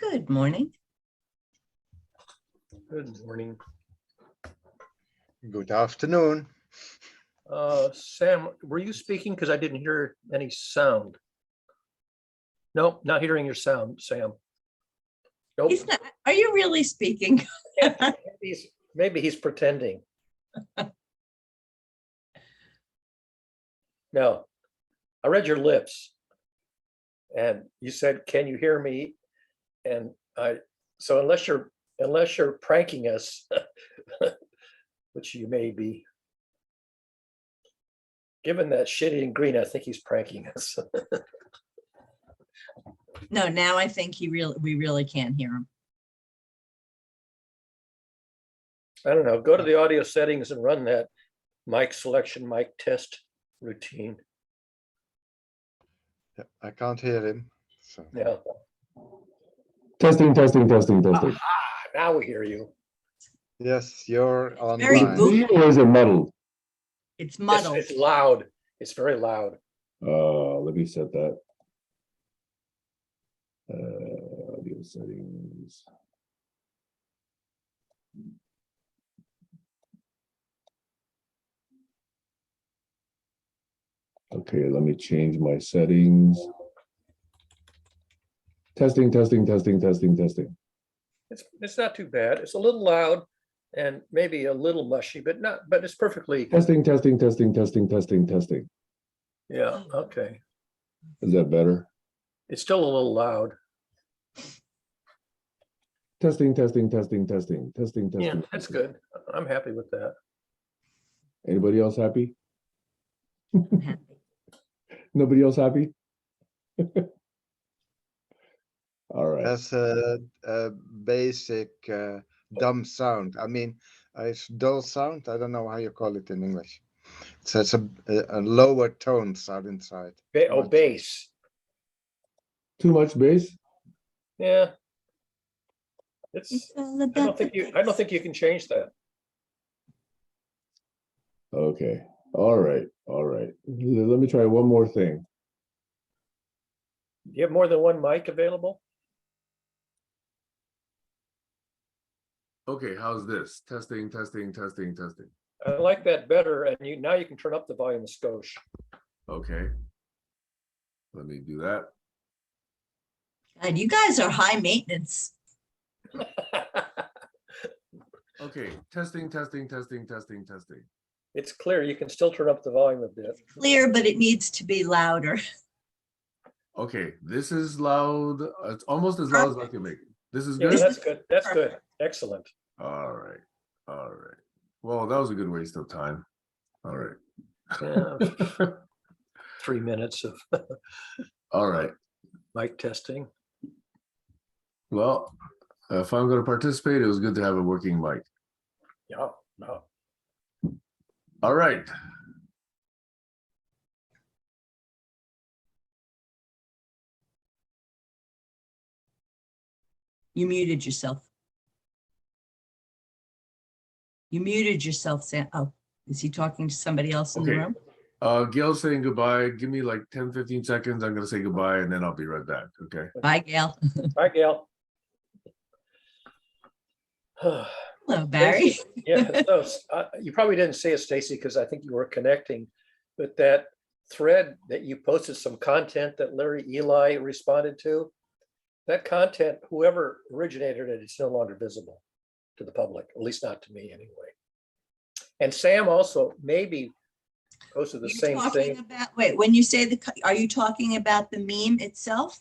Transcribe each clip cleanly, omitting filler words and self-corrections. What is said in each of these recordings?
Good morning. Good morning. Good afternoon. Sam, were you speaking? Because I didn't hear any sound. Nope, not hearing your sound, Sam. Nope. He's not, are you really speaking? Maybe he's pretending. No, I read your lips. And you said, "Can you hear me?" And so unless you're pranking us, which you may be, given that shitty and green, I think he's pranking us. No, now I think we really can't hear him. I don't know. Go to the audio settings and run that mic selection, mic test routine. Yeah, I can't hear him. So. Yeah. Testing. Aha, now we hear you. Yes, you're It's very online. boofy. Or is it muddled? It's muddled. It's loud. It's very loud. Let me set that. Audio settings. Okay, let me change my settings. Testing. It's not too bad. It's a little loud and maybe a little mushy, but it's perfectly. Testing. Yeah, okay. Is that better? It's still a little loud. Testing. Yeah, that's good. I'm happy with that. Anybody else happy? I'm happy. Nobody else happy? All right. That's a basic dumb sound. I mean, it's dull sound. I don't know how you call it in English. So it's a lower tone sound inside. Bass. Too much bass? Yeah. It's all I about don't think you can change that. Okay. All right. Let me try one more thing. Do you have more than one mic available? Okay, how's this? Testing. I like that better. And now you can turn up the volume a skosh. Okay. Let me do that. God, you guys are high maintenance. Okay, testing. It's clear. You can still turn up the volume a bit. Clear, but it needs to be louder. Okay, this is loud. It's almost as loud as I can make it. This is Yeah, good? that's good. That's good. Excellent. All right. Well, that was a good waste of time. All right. Yeah. 3 minutes of All right. mic testing. Well, if I'm going to participate, it was good to have a working mic. Yeah. No. All right. You muted yourself. You muted yourself, Sam. Oh, is he talking to somebody else in the Okay. room? Gail's saying goodbye. Give me like 10-15 seconds. I'm going to say goodbye and then I'll be right back. Okay. Bye, Gail. Bye, Gail. Hello, Barry. Yeah, so you probably didn't see it, Stacy, because I think you were connecting, but that thread that you posted some content that Larry Eli responded to, that content, whoever originated it, it's no longer visible to the public, at least not to me anyway. And Sam also maybe posted the You're same talking thing. about, wait, when you say are you talking about the meme itself?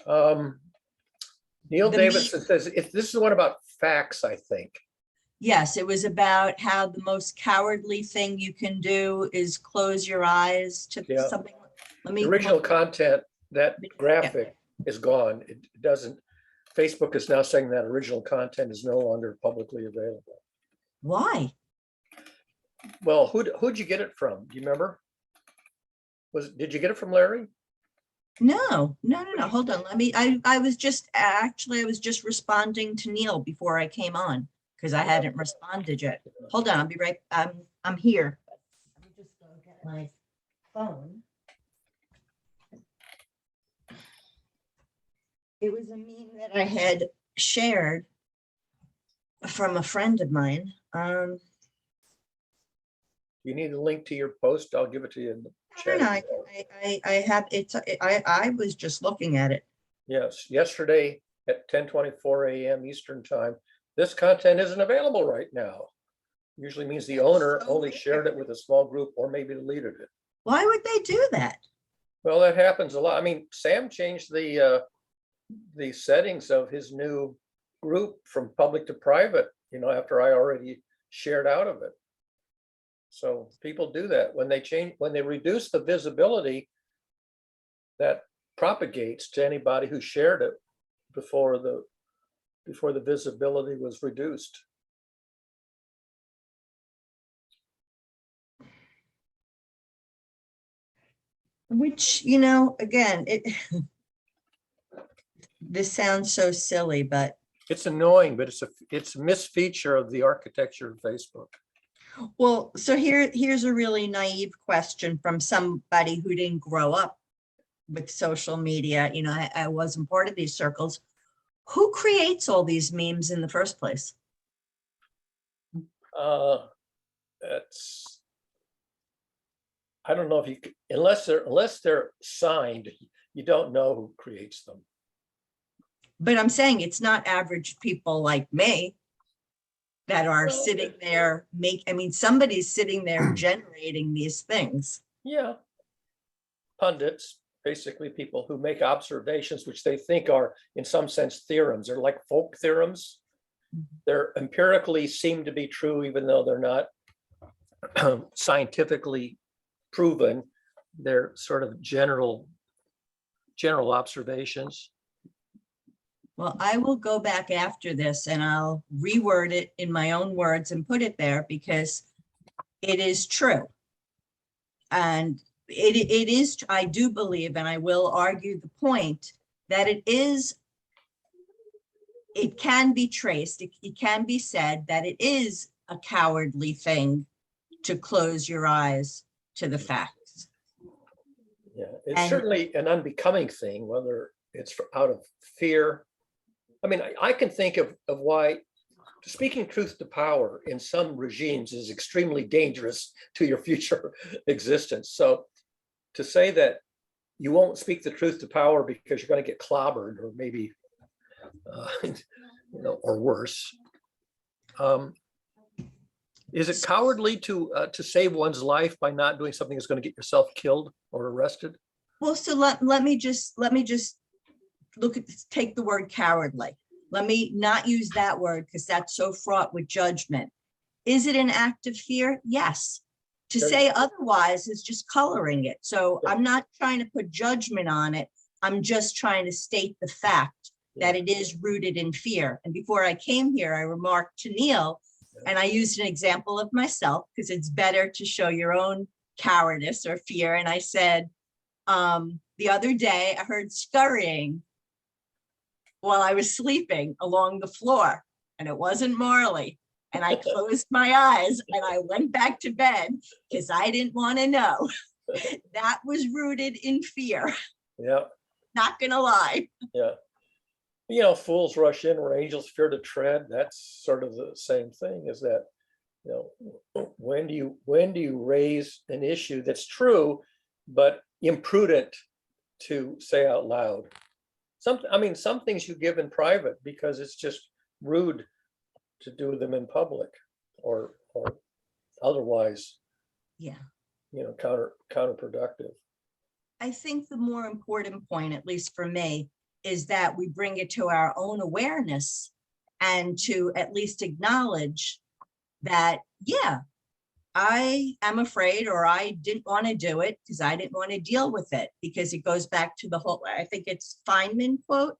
Neil The Davidson says, if this is the one about facts, I think. Yes, it was about how the most cowardly thing you can do is close your eyes to Yeah. something. Let The me. original content, that graphic is gone. It doesn't, Facebook is now saying that original content is no longer publicly available. Why? Well, who'd you get it from? Do you remember? Did you get it from Larry? No. Hold on. I was just responding to Neil before I came on because I hadn't responded yet. Hold on. I'll be right. I'm here. Let me just go get my phone. It was a meme that I had shared from a friend of mine. You need a link to your post, I'll give it to you in the No, no, chat. I have, I was just looking at it. Yes, yesterday at 10:24 a.m. Eastern time, this content isn't available right now. Usually means the owner So only weird. shared it with a small group or maybe deleted it. Why would they do that? Well, that happens a lot. I mean, Sam changed the settings of his new group from public to private, after I already shared out of it. So people do that when they reduce the visibility, that propagates to anybody who shared it before the visibility was reduced. Which, again, this sounds so silly, but It's annoying, but it's a misfeature of the architecture of Facebook. well, so here's a really naive question from somebody who didn't grow up with social media. I wasn't part of these circles. Who creates all these memes in the first place? That's, I don't know if you unless they're signed, you don't know who creates them. But I'm saying it's not average people like me that are Well, sitting there somebody's sitting there generating these things. Yeah. Pundits, basically people who make observations which they think are in some sense theorems. They're like folk theorems. They're empirically seem to be true, even though they're not scientifically proven. They're sort of general observations. Well, I will go back after this and I'll reword it in my own words and put it there because it is true. And it is, I do believe, and I will argue the point that it can be traced, it can be said that it is a cowardly thing to close your eyes to the facts. Yeah, it's And- certainly an unbecoming thing, whether it's out of fear. I mean, I can think of why speaking truth to power in some regimes is extremely dangerous to your future existence. So to say that you won't speak the truth to power because you're going to get clobbered or maybe, or worse. Is it cowardly to save one's life by not doing something that's going to get yourself killed or arrested? Well, so let me just take the word cowardly. Let me not use that word because that's so fraught with judgment. Is it an act of fear? Yes. To say otherwise is just coloring it. So I'm not trying to put judgment on it. I'm just trying to state the fact that it is rooted in fear. And before I came here, I remarked to Neil, and I used an example of myself because it's better to show your own cowardice or fear. And I said, the other day I heard scurrying while I was sleeping along the floor, and it wasn't Marley. And I closed my eyes and I went back to bed because I didn't want to know. That was rooted in fear. Yeah. Not gonna lie. Yeah. Fools rush in where angels fear to tread. That's sort of the same thing, is that, when do you raise an issue that's true, but imprudent to say out loud? Some things you give in private because it's just rude to do them in public or otherwise, counterproductive. I think the more important point, at least for me, is that we bring it to our own awareness and to at least acknowledge that, yeah, I am afraid, or I didn't want to do it because I didn't want to deal with it, because it goes back to the whole, I think it's Feynman quote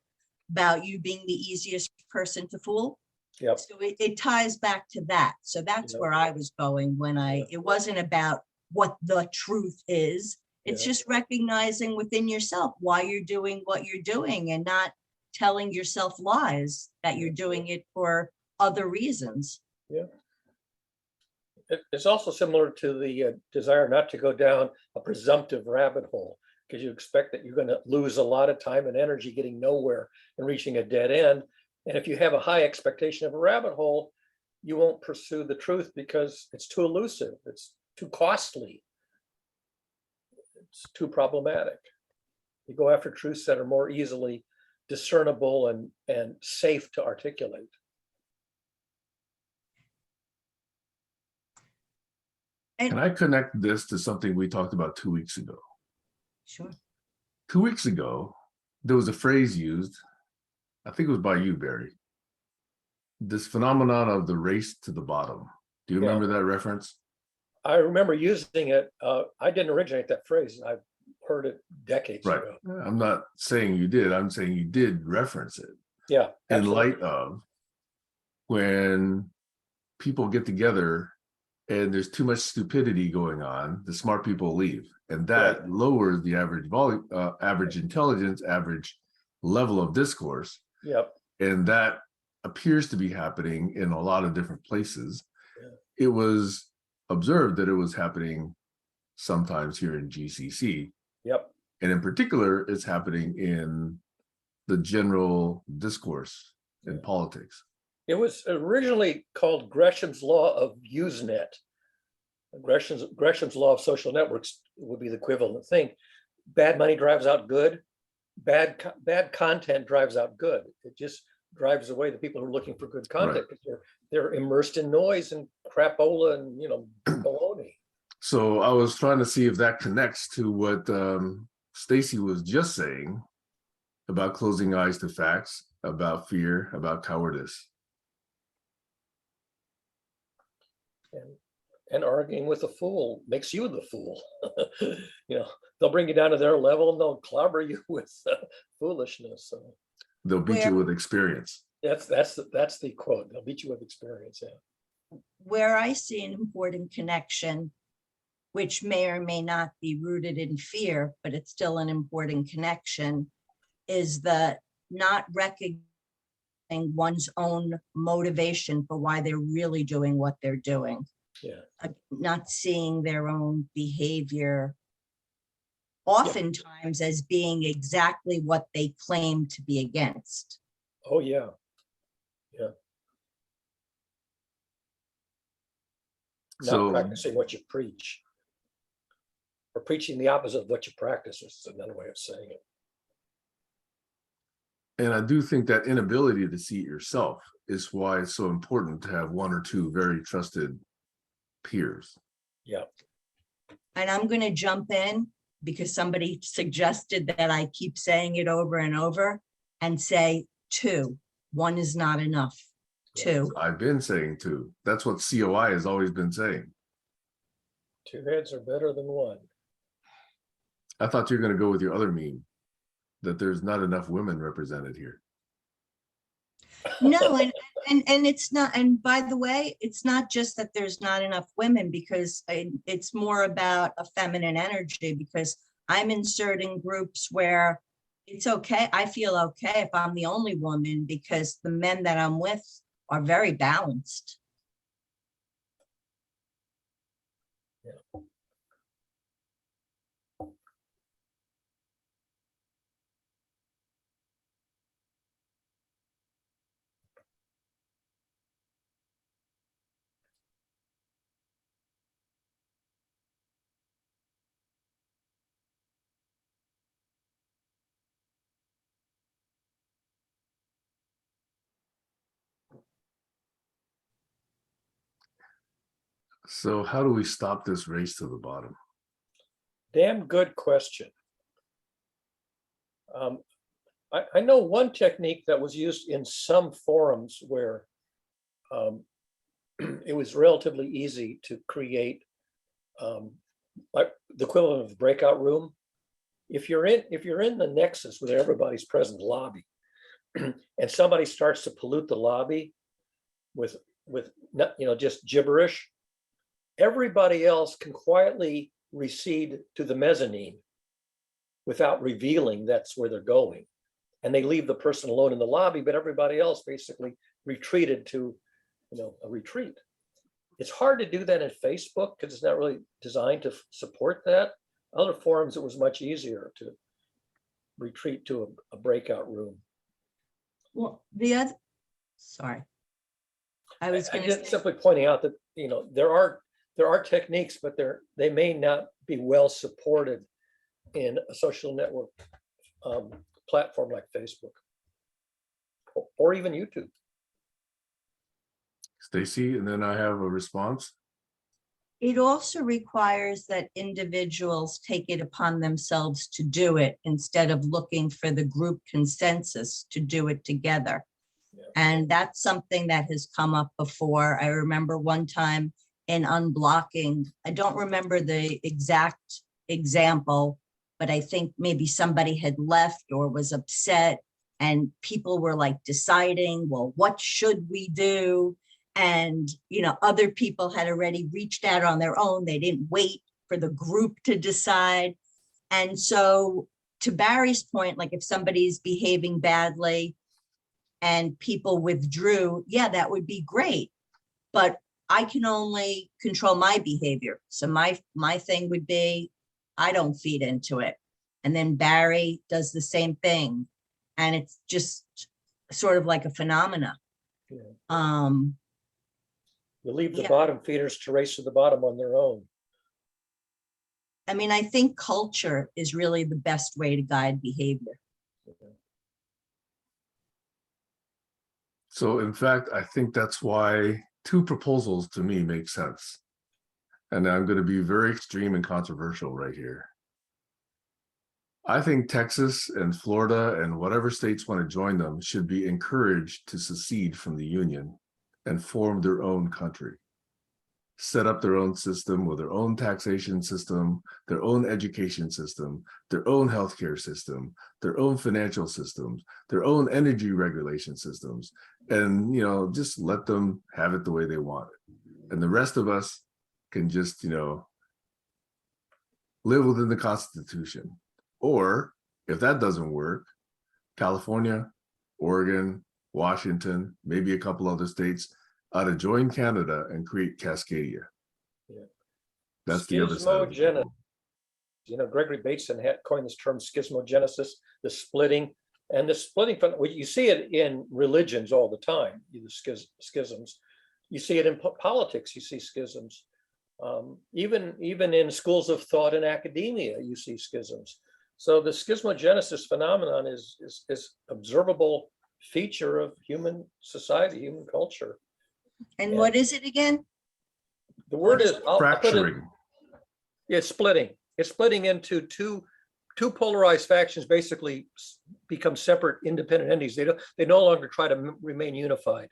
about you being the easiest person to fool. Yep. So it ties back to that. So that's where I was going when it wasn't about what the truth is. It's just recognizing within yourself why you're doing what you're doing and not telling yourself lies that you're doing it for other reasons. Yeah. It's also similar to the desire not to go down a presumptive rabbit hole, because you expect that you're going to lose a lot of time and energy getting nowhere and reaching a dead end. And if you have a high expectation of a rabbit hole, you won't pursue the truth because it's too elusive, it's too costly, it's too problematic. You go after truths that are more easily discernible and safe to articulate. Can I connect this to something we talked about 2 weeks ago? Sure. 2 weeks ago, there was a phrase used, I think it was by you, Barry. This phenomenon of the race to the bottom. Do you Yeah. remember that reference? I remember using it. I didn't originate that phrase. I've heard it decades Right. ago. I'm not saying you did. I'm saying you did reference it. Yeah. In absolutely. light of when people get together and there's too much stupidity going on, the smart people leave, and that Right. lowers the average volume, average intelligence, average level of discourse, Yep. and that appears to be happening in a lot of different places. Yeah. It was observed that it was happening sometimes here in GCC, Yep. and in particular, it's happening in the general discourse in politics. It was originally called Gresham's Law of Usenet. Gresham's Law of Social Networks would be the equivalent thing. Bad money drives out good. Bad content drives out good. It just drives away the people who are looking for good content because they're immersed in noise and crapola and baloney. So I was trying to see if that connects to what Stacy was just saying about closing eyes to facts, about fear, about cowardice. And arguing with a fool makes you the fool. They'll bring you down to their level and they'll clobber you with foolishness. So They'll beat you with experience. that's the quote. They'll beat you with experience. Yeah. Where I see an important connection, which may or may not be rooted in fear, but it's still an important connection, is the not recognizing one's own motivation for why they're really doing what they're doing. Yeah. Not seeing their own behavior oftentimes as being exactly what they claim to be against. Oh yeah. Yeah. Not So practicing what you preach, or preaching the opposite of what you practice is another way of saying it. and I do think that inability to see it yourself is why it's so important to have one or two very trusted peers. Yeah. And I'm going to jump in because somebody suggested that I keep saying it over and over and say two. One is not enough. Two. I've been saying two. That's what COI has always been saying. Two heads are better than one. I thought you were going to go with your other meme, that there's not enough women represented here. No, and it's not, and by the way, it's not just that there's not enough women, because it's more about a feminine energy, because I'm in certain groups where it's okay. I feel okay if I'm the only woman because the men that I'm with are very balanced. Yeah. So how do we stop this race to the bottom? Damn good question. I know one technique that was used in some forums where it was relatively easy to create like the equivalent of a breakout room. If you're in the nexus where everybody's present lobby, and somebody starts to pollute the lobby with just gibberish, everybody else can quietly recede to the mezzanine without revealing that's where they're going. And they leave the person alone in the lobby, but everybody else basically retreated to, a retreat. It's hard to do that in Facebook because it's not really designed to support that. Other forums, it was much easier to retreat to a breakout room. Well, the other, sorry. I was I'm gonna just say, simply pointing out that, there are techniques, but they may not be well supported in a social network platform like Facebook or even YouTube. Stacy, and then I have a response. it also requires that individuals take it upon themselves to do it instead of looking for the group consensus to do it together. Yeah. And that's something that has come up before. I remember one time in unblocking, I don't remember the exact example, but I think maybe somebody had left or was upset and people were like deciding, well, what should we do? And, other people had already reached out on their own. They didn't wait for the group to decide. And so to Barry's point, like if somebody's behaving badly and people withdrew, yeah, that would be great. But I can only control my behavior. So my thing would be, I don't feed into it. And then Barry does the same thing. And it's just sort of like a phenomena. Yeah. You leave the Yeah. bottom feeders to race to the bottom on their own. I mean, I think culture is really the best way to guide behavior. So in fact, I think that's why two proposals to me make sense. And I'm going to be very extreme and controversial right here. I think Texas and Florida and whatever states want to join them should be encouraged to secede from the Union and form their own country. Set up their own system with their own taxation system, their own education system, their own healthcare system, their own financial systems, their own energy regulation systems, and just let them have it the way they want it. And the rest of us can just live within the Constitution. Or if that doesn't work, California, Oregon, Washington, maybe a couple other states ought to join Canada and create Cascadia. Yeah. That's the other side. Schismogenesis. Gregory Bateson had coined this term schismogenesis, the splitting. And the splitting, you see it in religions all the time, the schisms. You see it in politics, you see schisms. Even in schools of thought and academia, you see schisms. So the schismogenesis phenomenon is observable feature of human society, human culture. And what is it again? The word is fracturing. It's splitting. It's splitting into two polarized factions. Basically, become separate, independent entities. They no longer try to remain unified.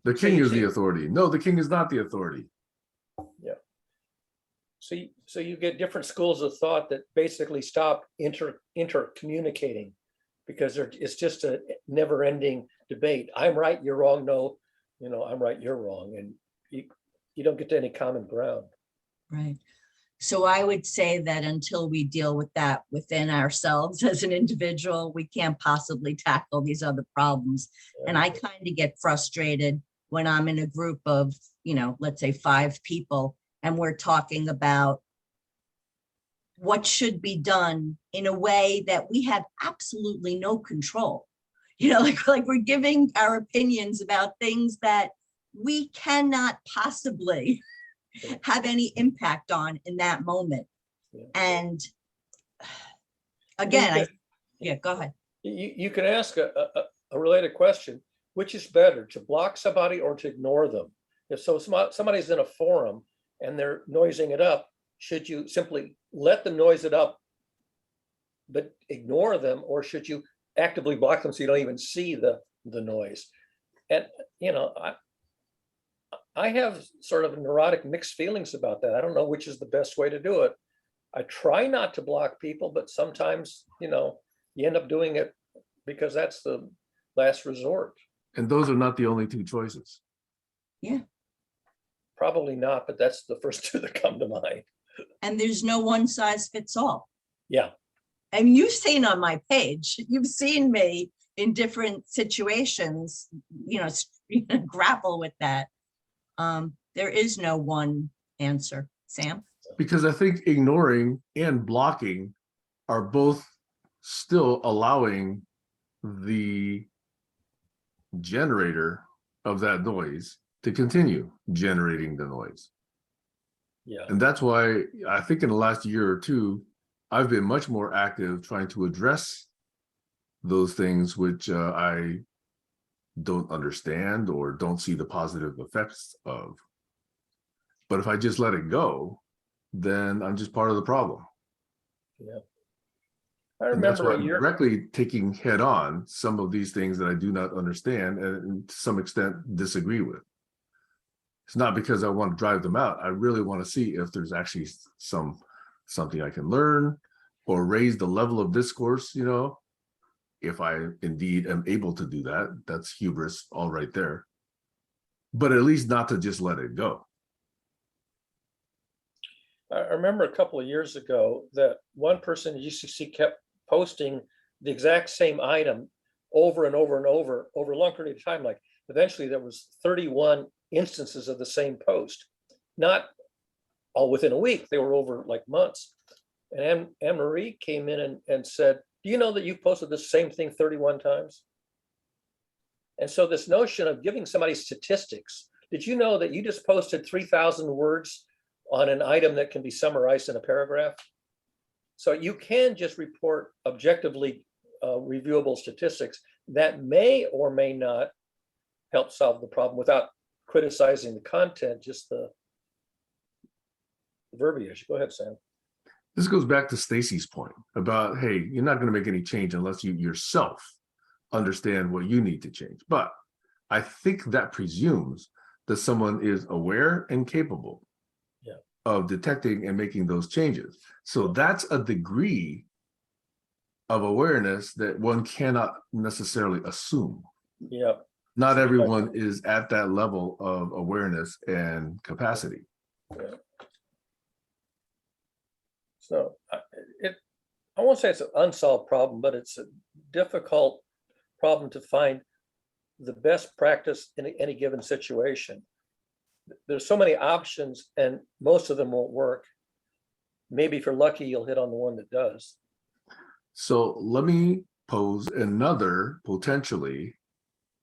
The king is the authority. No, the king is not the authority. Yeah. So you get different schools of thought that basically stop intercommunicating because it's just a never-ending debate. I'm right, you're wrong. No, I'm right, you're wrong, and you don't get to any common ground. Right. So I would say that until we deal with that within ourselves as an individual, we can't possibly tackle these other problems. Yeah. And I kind of get frustrated when I'm in a group of, let's say 5 people, and we're talking about what should be done in a way that we have absolutely no control. Like we're giving our opinions about things that we cannot possibly have any impact on in that moment. Yeah. And again, go ahead. You can ask a related question: which is better, to block somebody or to ignore them? If somebody's in a forum and they're noising it up, should you simply let them noise it up but ignore them, or should you actively block them so you don't even see the noise? And I have sort of neurotic mixed feelings about that. I don't know which is the best way to do it. I try not to block people, but sometimes you end up doing it because that's the last resort. And those are not the only 2 choices. Yeah. Probably not, but that's the first 2 that come to mind. And there's no one size fits all. Yeah. And you've seen on my page, you've seen me in different situations, grapple with that. There is no one answer. Sam? Because I think ignoring and blocking are both still allowing the generator of that noise to continue generating the noise. Yeah, And that's why I think in the last year or two, I've been much more active trying to address those things which I don't understand or don't see the positive effects of. But if I just let it go, then I'm just part of the problem. yeah. I And that's remember why a I'm year, directly taking head on some of these things that I do not understand and to some extent disagree with. It's not because I want to drive them out. I really want to see if there's actually something I can learn or raise the level of discourse, you know, if I indeed am able to do that. That's hubris all right there. But at least not to just let it go. I remember a couple of years ago that one person at GCC kept posting the exact same item over and over and over a long period of time. Like eventually there was 31 instances of the same post, not all within a week. They were over like months. And Anne-Marie came in and said, do you know that you've posted the same thing 31 times? And so this notion of giving somebody statistics, did you know that you just posted 3,000 words on an item that can be summarized in a paragraph? So you can just report objectively reviewable statistics that may or may not help solve the problem without criticizing the content, just the verbiage. Go ahead, Sam. This goes back to Stacy's point about, hey, you're not going to make any change unless you yourself understand what you need to change. But I think that presumes that someone is aware and capable of detecting and making those changes. So that's a degree of awareness that one cannot necessarily assume. Yeah. Not everyone is at that level of awareness and capacity. Yeah. So I won't say it's an unsolved problem, but it's a difficult problem to find the best practice in any given situation. There's so many options and most of them won't work. Maybe if you're lucky, you'll hit on the one that does. So let me pose another potentially,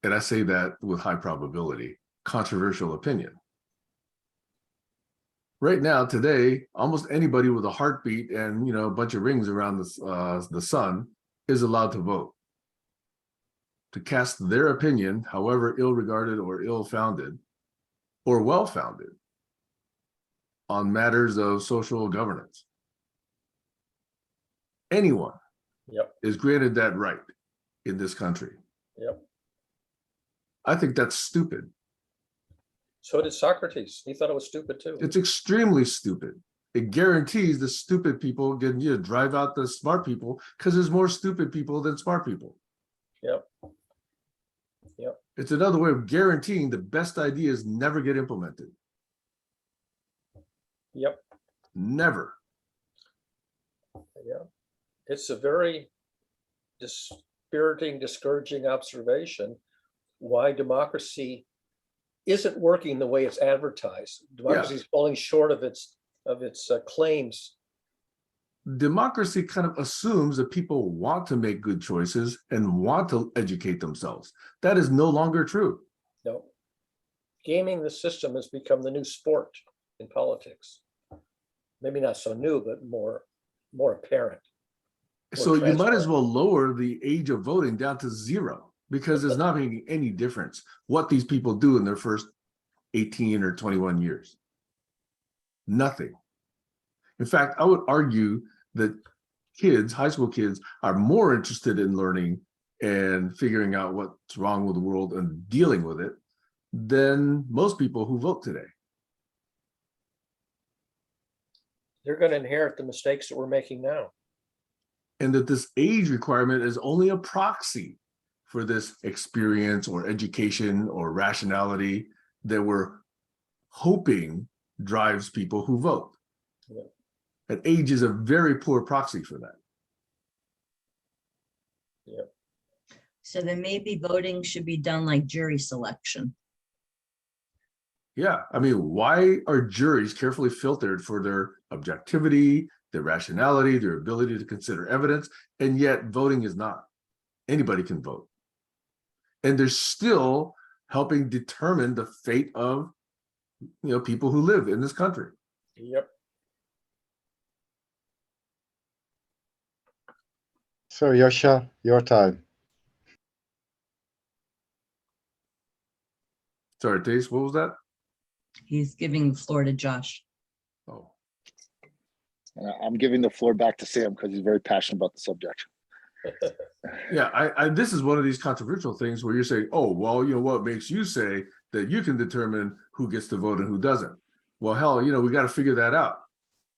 and I say that with high probability, controversial opinion. Right now, today, almost anybody with a heartbeat and a bunch of rings around the sun is allowed to vote, to cast their opinion, however ill-regarded or ill-founded or well-founded, on matters of social governance. Anyone is granted that right in this country. I think that's stupid. So did Socrates. He thought it was stupid too. It's extremely stupid. It guarantees the stupid people get to drive out the smart people because there's more stupid people than smart people. Yep. It's another way of guaranteeing the best ideas never get implemented. Yep. Never. Yeah. It's a very dispiriting, discouraging observation why democracy isn't working the way it's advertised. Democracy is falling short of its claims. Democracy kind of assumes that people want to make good choices and want to educate themselves. That is no longer true. No. Gaming the system has become the new sport in politics. Maybe not so new, but more apparent. So you might as well lower the age of voting down to 0, because it's not making any difference what these people do in their first 18 or 21 years. Nothing. In fact, I would argue that kids, high school kids, are more interested in learning and figuring out what's wrong with the world and dealing with it than most people who vote today. They're going to inherit the mistakes that we're making now. And that this age requirement is only a proxy for this experience or education or rationality that we're hoping drives people who vote. Yeah. And age is a very poor proxy for that. Yeah. So then maybe voting should be done like jury selection. Yeah, I mean, why are juries carefully filtered for their objectivity, their rationality, their ability to consider evidence, and yet voting is not? Anybody can vote. And they're still helping determine the fate of people who live in this country. Yep. So Yosha, your time. Sorry, Tace, what was that? He's giving the floor to Josh. Oh, I'm giving the floor back to Sam because he's very passionate about the subject. yeah, I this is one of these controversial things where you're saying, oh, well, what makes you say that you can determine who gets to vote and who doesn't? Well, hell, we got to figure that out.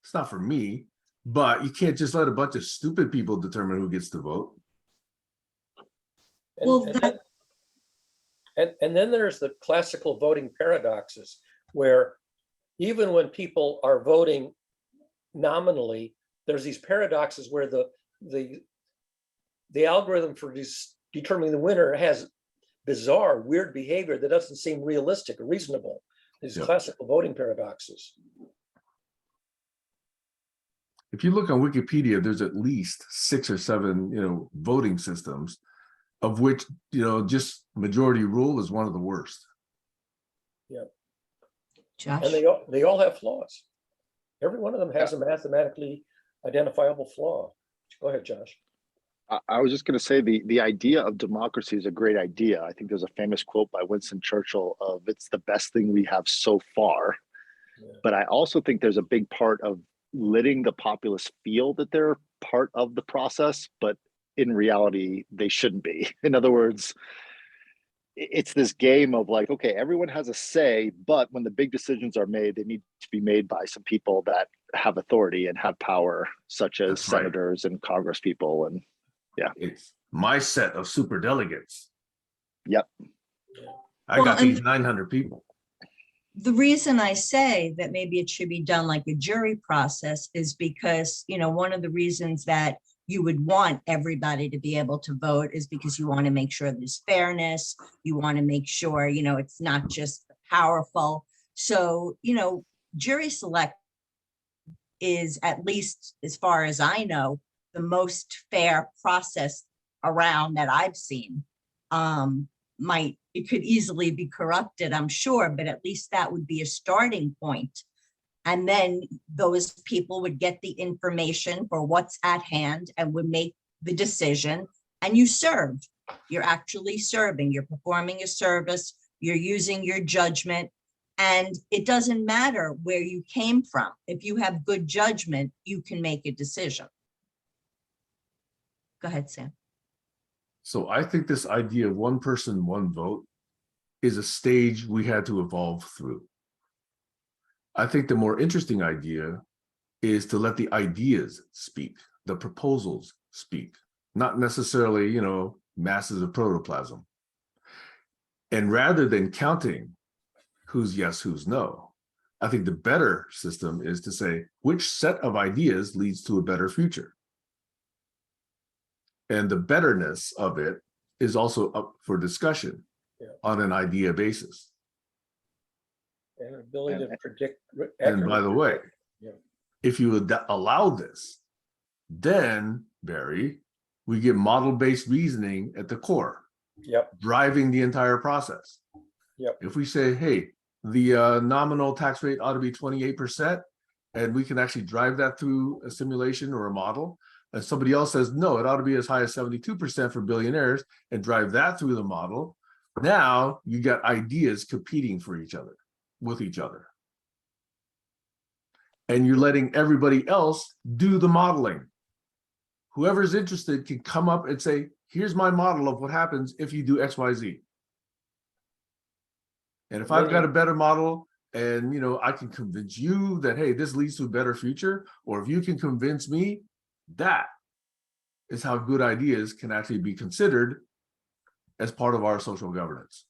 It's not for me, but you can't just let a bunch of stupid people determine who gets to vote. And, Well, and then there's the classical voting paradoxes where even when people are voting nominally, there's these paradoxes where the algorithm for determining the winner has bizarre, weird behavior that doesn't seem realistic or reasonable. These classical voting paradoxes. If you look on Wikipedia, there's at least 6 or 7, voting systems, of which, just majority rule is one of the worst. Yeah. Josh. And they all have flaws. Every one of them has a mathematically identifiable flaw. Go ahead, Josh. I was just going to say the idea of democracy is a great idea. I think there's a famous quote by Winston Churchill of "It's the best thing we have so far." Yeah. But I also think there's a big part of letting the populace feel that they're part of the process, but in reality, they shouldn't be. In other words, it's this game of like, okay, everyone has a say, but when the big decisions are made, they need to be made by some people that have authority and have power, such as senators and Congress people. And yeah, it's my set of super delegates. Yep. I got these 900 people. The reason I say that maybe it should be done like a jury process is because, one of the reasons that you would want everybody to be able to vote is because you want to make sure there's fairness. You want to make sure, it's not just powerful. So, jury select is, at least as far as I know, the most fair process around that I've seen. It could easily be corrupted, I'm sure, but at least that would be a starting point. And then those people would get the information for what's at hand and would make the decision. And you serve. You're actually serving. You're performing a service. You're using your judgment. And it doesn't matter where you came from. If you have good judgment, you can make a decision. Go ahead, Sam. So I think this idea of one person, one vote is a stage we had to evolve through. I think the more interesting idea is to let the ideas speak, the proposals speak, not necessarily, masses of protoplasm. And rather than counting who's yes, who's no, I think the better system is to say which set of ideas leads to a better future. And the betterness of it is also up for discussion on an idea basis. And ability to predict. And by the way, if you would allow this, then, Barry, we get model-based reasoning at the core, driving the entire process. If we say, hey, the nominal tax rate ought to be 28%, and we can actually drive that through a simulation or a model, and somebody else says, no, it ought to be as high as 72% for billionaires, and drive that through the model, now you got ideas competing for each other, with each other. And you're letting everybody else do the modeling. Whoever's interested can come up and say, here's my model of what happens if you do X, Y, Z. And if I've got a better model and, I can convince you that, hey, this leads to a better future, or if you can convince me, that is how good ideas can actually be considered as part of our social governance.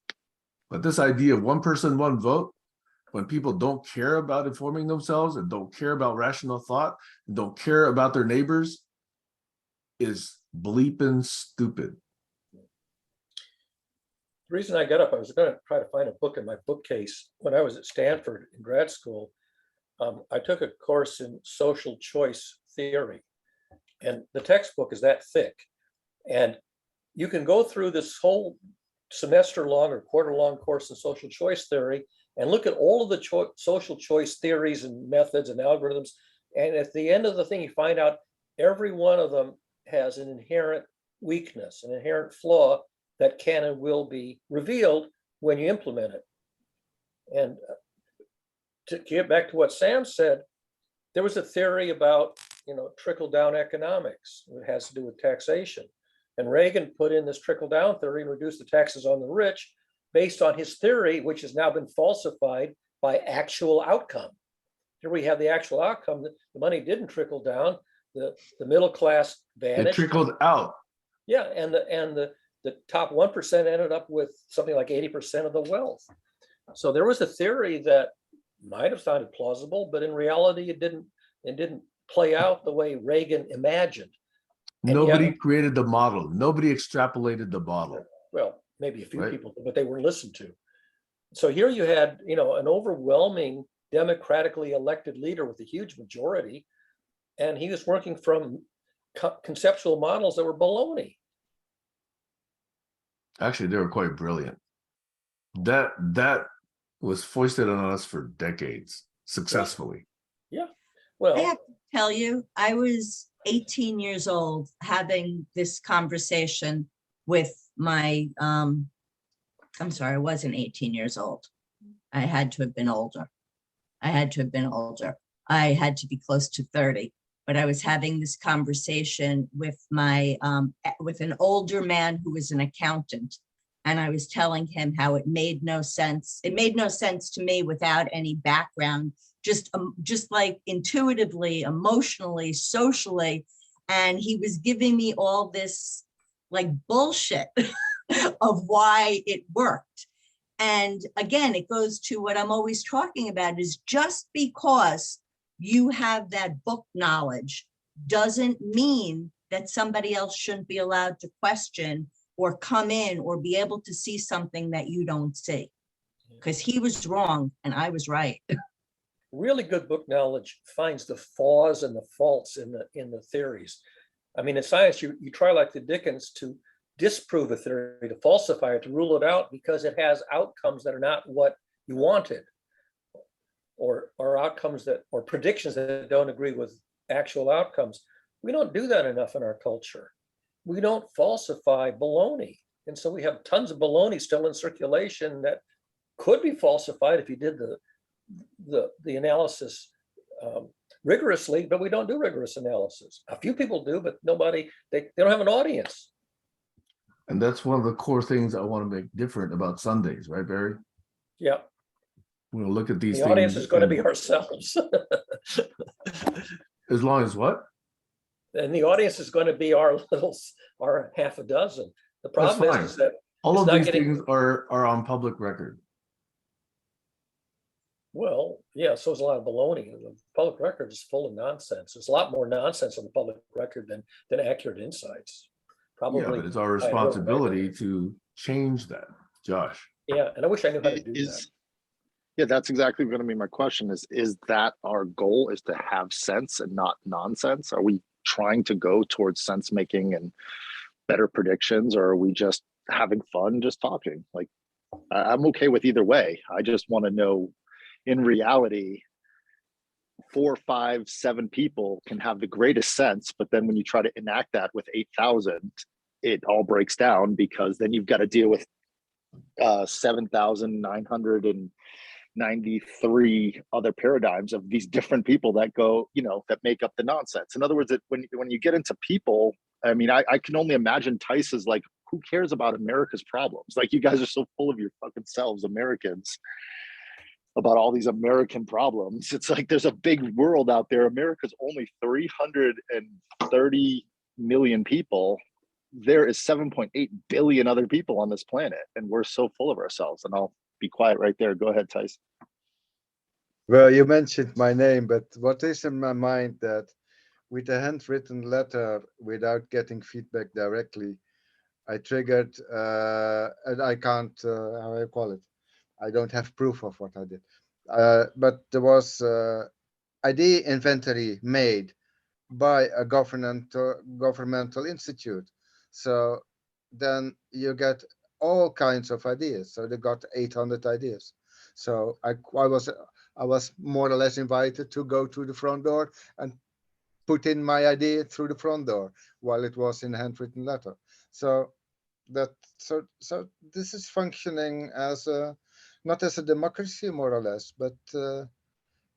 But this idea of one person, one vote, when people don't care about informing themselves and don't care about rational thought and don't care about their neighbors, is bleeping stupid. reason I got up, I was going to try to find a book in my bookcase. When I was at Stanford in grad school, I took a course in social choice theory, and the textbook is that thick. And you can go through this whole semester-long or quarter-long course in social choice theory and look at all of the social choice theories and methods and algorithms. And at the end of the thing, you find out every one of them has an inherent weakness, an inherent flaw that can and will be revealed when you implement it. And to get back to what Sam said, there was a theory about, trickle-down economics. It has to do with taxation. And Reagan put in this trickle-down theory and reduced the taxes on the rich based on his theory, which has now been falsified by actual outcome. Here we have the actual outcome that the money didn't trickle down, the middle class vanished. It trickled out. Yeah, and the top 1% ended up with something like 80% of the wealth. So there was a theory that might have sounded plausible, but in reality, it didn't play out the way Reagan imagined. And Nobody yet, created the model. Nobody extrapolated the model. well, maybe a few Right. people, but they weren't listened to. So here you had, an overwhelming democratically elected leader with a huge majority, and he was working from conceptual models that were baloney. Actually, they were quite brilliant. That was foisted on us for decades successfully. I Well, have to tell you, I was 18 years old having this conversation with my, I'm sorry, I wasn't 18 years old. I had to have been older. I had to be close to 30, but I was having this conversation with with an older man who was an accountant. And I was telling him how it made no sense. It made no sense to me without any background, just like intuitively, emotionally, socially. And he was giving me all this like bullshit of why it worked. And again, it goes to what I'm always talking about is just because you have that book knowledge doesn't mean that somebody else shouldn't be allowed to question or come in or be able to see something that you don't see. Because he was wrong and I was right. really good book knowledge finds the flaws and the faults in the theories. I mean, in science, you try like the Dickens to disprove a theory, to falsify it, to rule it out because it has outcomes that are not what you wanted, or outcomes or predictions that don't agree with actual outcomes. We don't do that enough in our culture. We don't falsify baloney. And so we have tons of baloney still in circulation that could be falsified if you did the analysis rigorously, but we don't do rigorous analysis. A few people do, but nobody, they don't have an audience. And that's one of the core things I want to make different about Sundays, right, Barry? Yeah, We're going to look at these the things. audience is going to be and- ourselves. As long as what? And the audience is going to be our half a dozen. The That's problem fine. is that All it's of not these getting- things are on public record. well, yeah, so is a lot of baloney. The public record is full of nonsense. There's a lot more nonsense on the public record than accurate insights. Probably. Yeah, but it's our by a little bit. responsibility to change that, Josh. Yeah, and I wish I knew how to do that. Yeah, that's exactly going to be my question is that our goal is to have sense and not nonsense? Are we trying to go towards sense making and better predictions, or are we just having fun, just talking? Like, I'm okay with either way. I just want to know in reality, 4, 5, 7 people can have the greatest sense, but then when you try to enact that with 8,000, it all breaks down because then you've got to deal with 7,993 other paradigms of these different people that go, that make up the nonsense. In other words, when you get into people, I mean, I can only imagine Tice is like, who cares about America's problems? Like, you guys are so full of your fucking selves, Americans, about all these American problems. It's like there's a big world out there. America's only 330 million people. There is 7.8 billion other people on this planet, and we're so full of ourselves. And I'll be quiet right there. Go ahead, Tice. Well, you mentioned my name, but what is in my mind that with a handwritten letter, without getting feedback directly, I triggered, and I can't, how I call it. I don't have proof of what I did. But there was ID inventory made by a governmental institute. So then you get all kinds of ideas. So they got 800 ideas. So I was more or less invited to go to the front door and put in my idea through the front door while it was in a handwritten letter. So so this is functioning as a, not as a democracy more or less, but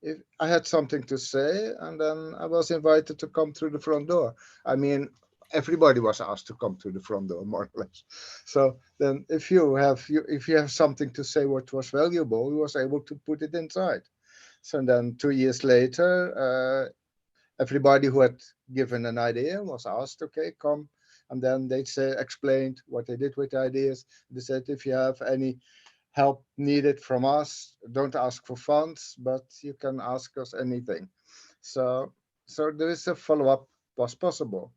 if I had something to say, and then I was invited to come through the front door. I mean, everybody was asked to come through the front door, more or less. So then, if you have something to say what was valuable, you was able to put it inside. So then, 2 years later, everybody who had given an idea was asked, okay, come. And then they explained what they did with the ideas. They said, if you have any help needed from us, don't ask for funds, but you can ask us anything. So, so there is a follow-up was possible.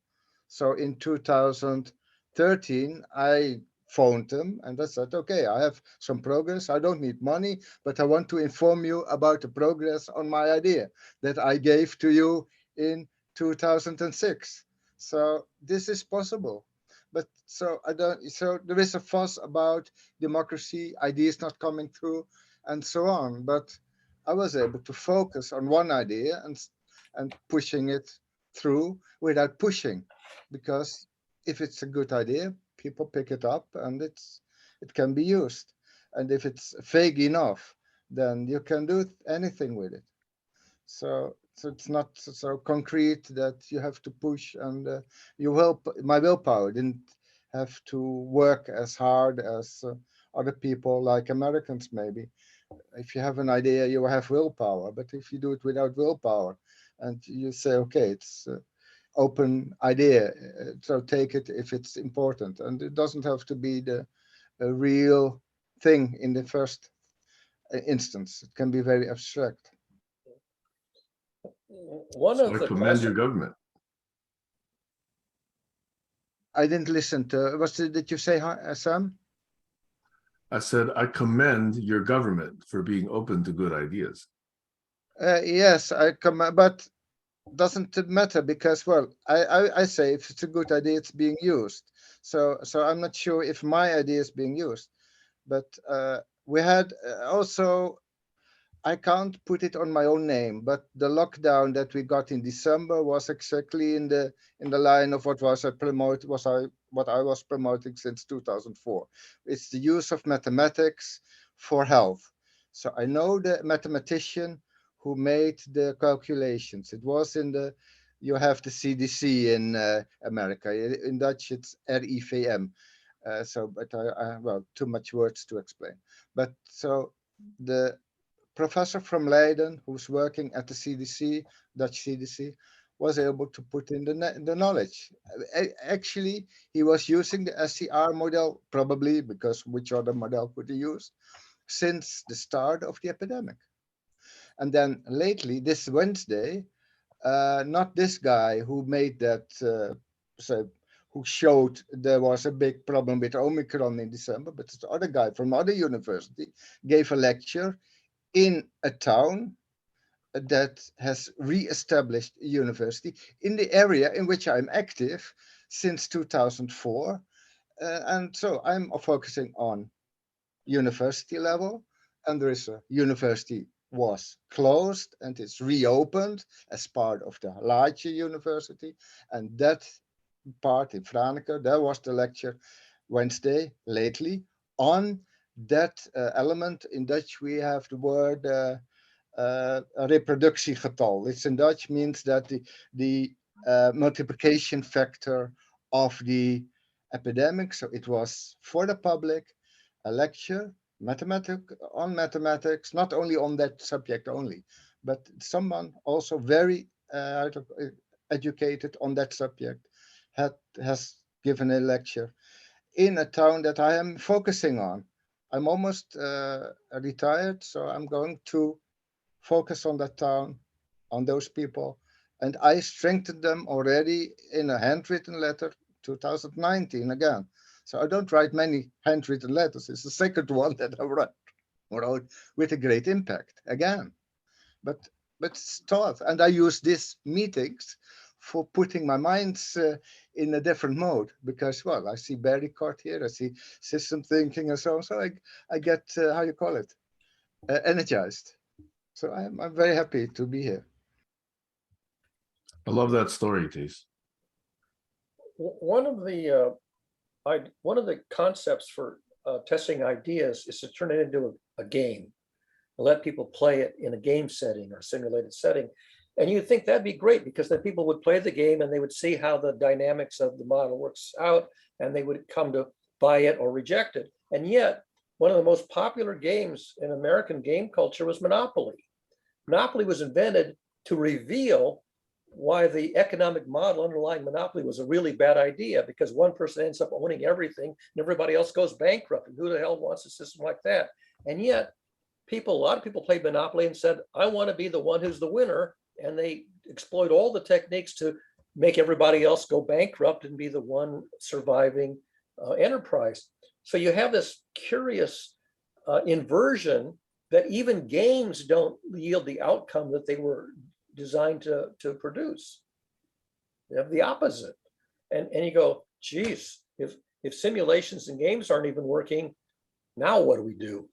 So in 2013, I phoned them and I said, okay, I have some progress. I don't need money, but I want to inform you about the progress on my idea that I gave to you in 2006. So this is possible. But so I don't, so there is a fuss about democracy, ideas not coming through, and so on. But I was able to focus on one idea and pushing it through without pushing, because if it's a good idea, people pick it up and it can be used. And if it's vague enough, then you can do anything with it. So it's not so concrete that you have to push, and my willpower didn't have to work as hard as other people like Americans maybe. If you have an idea, you have willpower, but if you do it without willpower and you say, okay, it's open idea, so take it if it's important, and it doesn't have to be the a real thing in the first instance. It can be very abstract. One So of I the commend your questions, government. I didn't listen to, did you say, Sam? I said, I commend your government for being open to good ideas. Yes, I come, but doesn't it matter, because, well, I say if it's a good idea, it's being used. So I'm not sure if my idea is being used, but we had also, I can't put it on my own name, but the lockdown that we got in December was exactly in the line of what I was promoting since 2004. It's the use of mathematics for health. So I know the mathematician who made the calculations. It was you have the CDC in America. In Dutch, it's RIVM. But well, too much words to explain. But so the professor from Leiden, who's working at the CDC, Dutch CDC, was able to put in the knowledge. Actually, he was using the SCR model, probably because which other model could he use, since the start of the epidemic. And then lately, this Wednesday, not this guy who made that, who showed there was a big problem with Omicron in December, but the other guy from other university gave a lecture in a town that has re-established a university in the area in which I'm active since 2004. And so I'm focusing on university level, and there is a university was closed and it's reopened as part of the larger university. And that part in Franeker, there was the lecture Wednesday lately on that element. In Dutch, we have the word reproductiegetal. It's in Dutch, means that the multiplication factor of the epidemic. So it was for the public, a lecture, mathematics, not only on that subject only, but someone also very educated on that subject has given a lecture in a town that I am focusing on. I'm almost retired, so I'm going to focus on that town, on those people. And I strengthened them already in a handwritten letter, 2019 again. So I don't write many handwritten letters. It's the second one that I wrote with a great impact again. But it's tough. And I use these meetings for putting my mind in a different mode because, well, I see Barry Card here, I see system thinking and so on. So I get, how you call it, energized. So I'm very happy to be here. I love that story, Tees. One of the concepts for testing ideas is to turn it into a game, let people play it in a game setting or a simulated setting. And you'd think that'd be great because then people would play the game and they would see how the dynamics of the model works out and they would come to buy it or reject it. And yet, one of the most popular games in American game culture was Monopoly. Monopoly was invented to reveal why the economic model underlying Monopoly was a really bad idea, because one person ends up owning everything and everybody else goes bankrupt. And who the hell wants a system like that? And yet, a lot of people played Monopoly and said, I want to be the one who's the winner. And they exploit all the techniques to make everybody else go bankrupt and be the one surviving enterprise. So you have this curious inversion that even games don't yield the outcome that they were designed to produce. You have the opposite. And you go, geez, if simulations and games aren't even working, now what do we do?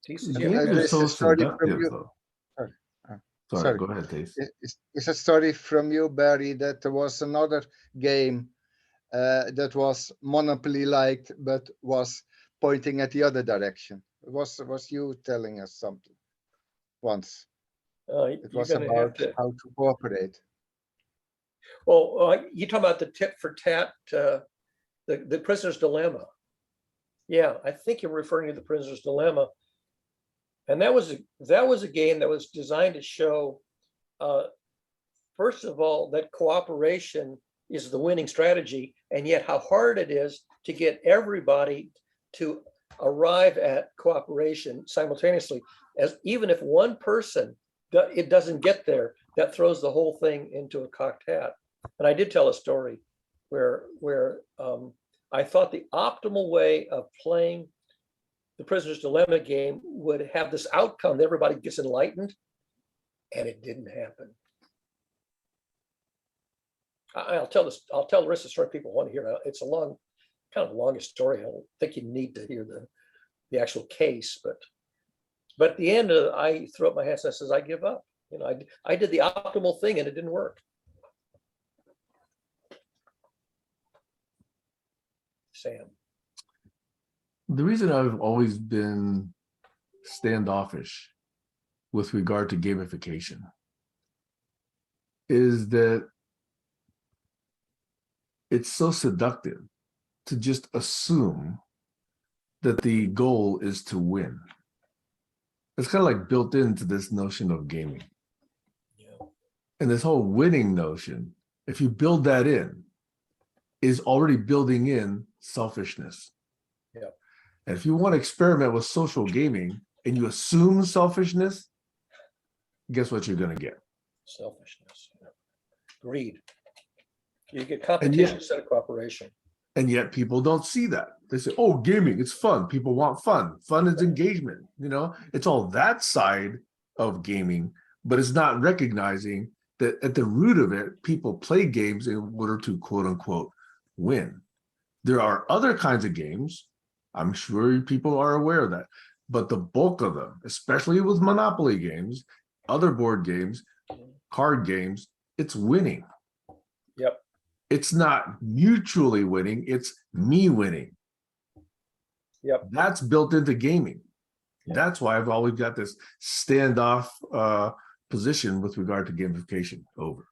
Thesis, you have- Games are so This is starting from seductive, you. though. Sorry. Sorry, go ahead, Tees. It's a story from you, Barry, that there was another game that was Monopoly-like, but was pointing at the other direction. It was you telling us something once. It you're was gonna have about to, how to cooperate. well, you talk about the tit for tat, the prisoner's dilemma. Yeah, I think you're referring to the prisoner's dilemma. And that was a game that was designed to show, first of all, that cooperation is the winning strategy, and yet how hard it is to get everybody to arrive at cooperation simultaneously. As even if one person it doesn't get there, that throws the whole thing into a cocked hat. And I did tell a story where I thought the optimal way of playing the prisoner's dilemma game would have this outcome that everybody gets enlightened, and it didn't happen. I'll tell the rest of the story if people want to hear. It's a long, kind of longest story. I don't think you need to hear the actual case, but at the end, I threw up my hands and I says, I give up. You know, I did the optimal thing and it didn't work. Sam. The reason I've always been standoffish with regard to gamification is that it's so seductive to just assume that the goal is to win. It's kind of like built into this notion of gaming. Yeah. And this whole winning notion, if you build that in, is already building in selfishness. Yeah. And if you want to experiment with social gaming and you assume selfishness, guess what you're going to get? Selfishness. Yeah. Greed. You get competition instead of cooperation. And yet people don't see that. They say, oh, gaming, it's fun. People want fun. Fun is engagement. You know, it's all that side of gaming, but it's not recognizing that at the root of it, people play games in order to quote unquote win. There are other kinds of games. I'm sure people are aware of that. But the bulk of them, especially with Monopoly games, other board games, card games, it's winning. Yep. It's not mutually winning, it's me winning. Yep. That's built into gaming. Yep. That's why I've always got this standoff position with regard to gamification. Over.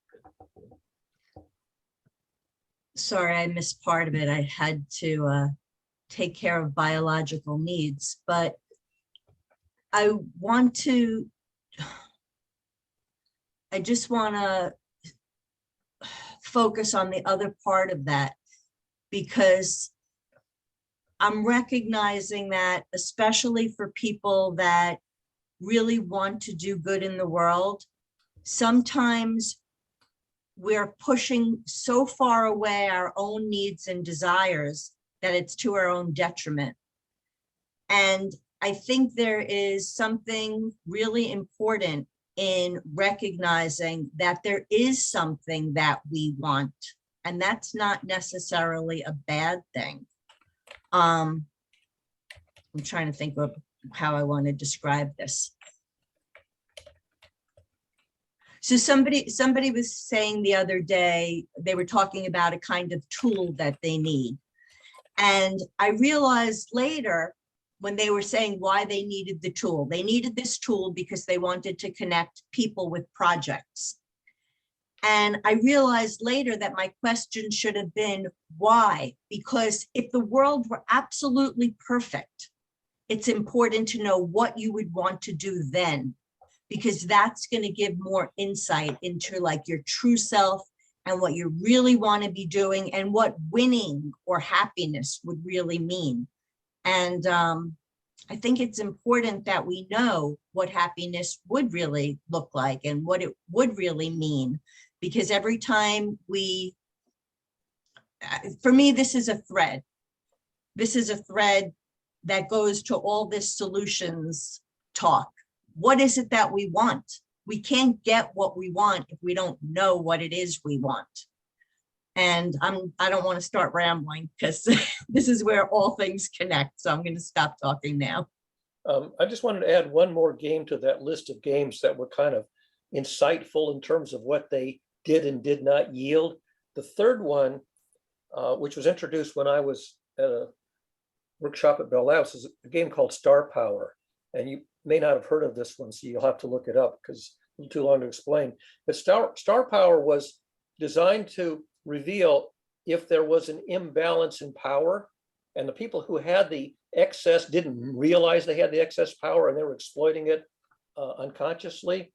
Sorry, I missed part of it. I had to take care of biological needs, but I just want to focus on the other part of that, because I'm recognizing that, especially for people that really want to do good in the world, sometimes we're pushing so far away our own needs and desires that it's to our own detriment. And I think there is something really important in recognizing that there is something that we want, and that's not necessarily a bad thing. I'm trying to think of how I want to describe this. So somebody was saying the other day, they were talking about a kind of tool that they need. And I realized later when they were saying why they needed the tool, they needed this tool because they wanted to connect people with projects. And I realized later that my question should have been why? Because if the world were absolutely perfect, it's important to know what you would want to do then, because that's going to give more insight into like your true self and what you really want to be doing and what winning or happiness would really mean. And I think it's important that we know what happiness would really look like and what it would really mean, because every time we, for me, this is a thread. This is a thread that goes to all this solutions talk. What is it that we want? We can't get what we want if we don't know what it is we want. And I don't want to start rambling because this is where all things connect. So I'm going to stop talking now. I just wanted to add one more game to that list of games that were kind of insightful in terms of what they did and did not yield. The third one, which was introduced when I was at a workshop at Bell Labs, is a game called Star Power. And you may not have heard of this one, so you'll have to look it up because it's a little too long to explain. But Star Power was designed to reveal if there was an imbalance in power, and the people who had the excess didn't realize they had the excess power and they were exploiting it unconsciously.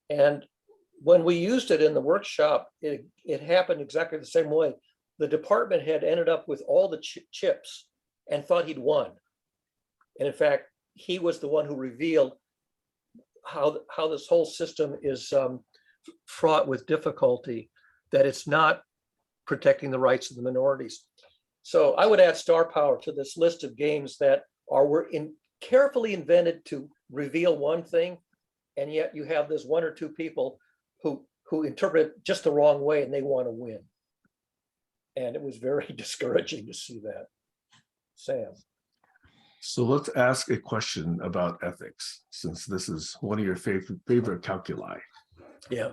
And when we used it in the workshop, it happened exactly the same way. The department head ended up with all the chips and thought he'd won. And in fact, he was the one who revealed how this whole system is fraught with difficulty, that it's not protecting the rights of the minorities. So I would add Star Power to this list of games that were carefully invented to reveal one thing, and yet you have this one or two people who interpret it just the wrong way and they want to win. And it was very discouraging to see that. Sam. So let's ask a question about ethics, since this is one of your favorite calculi. Yeah.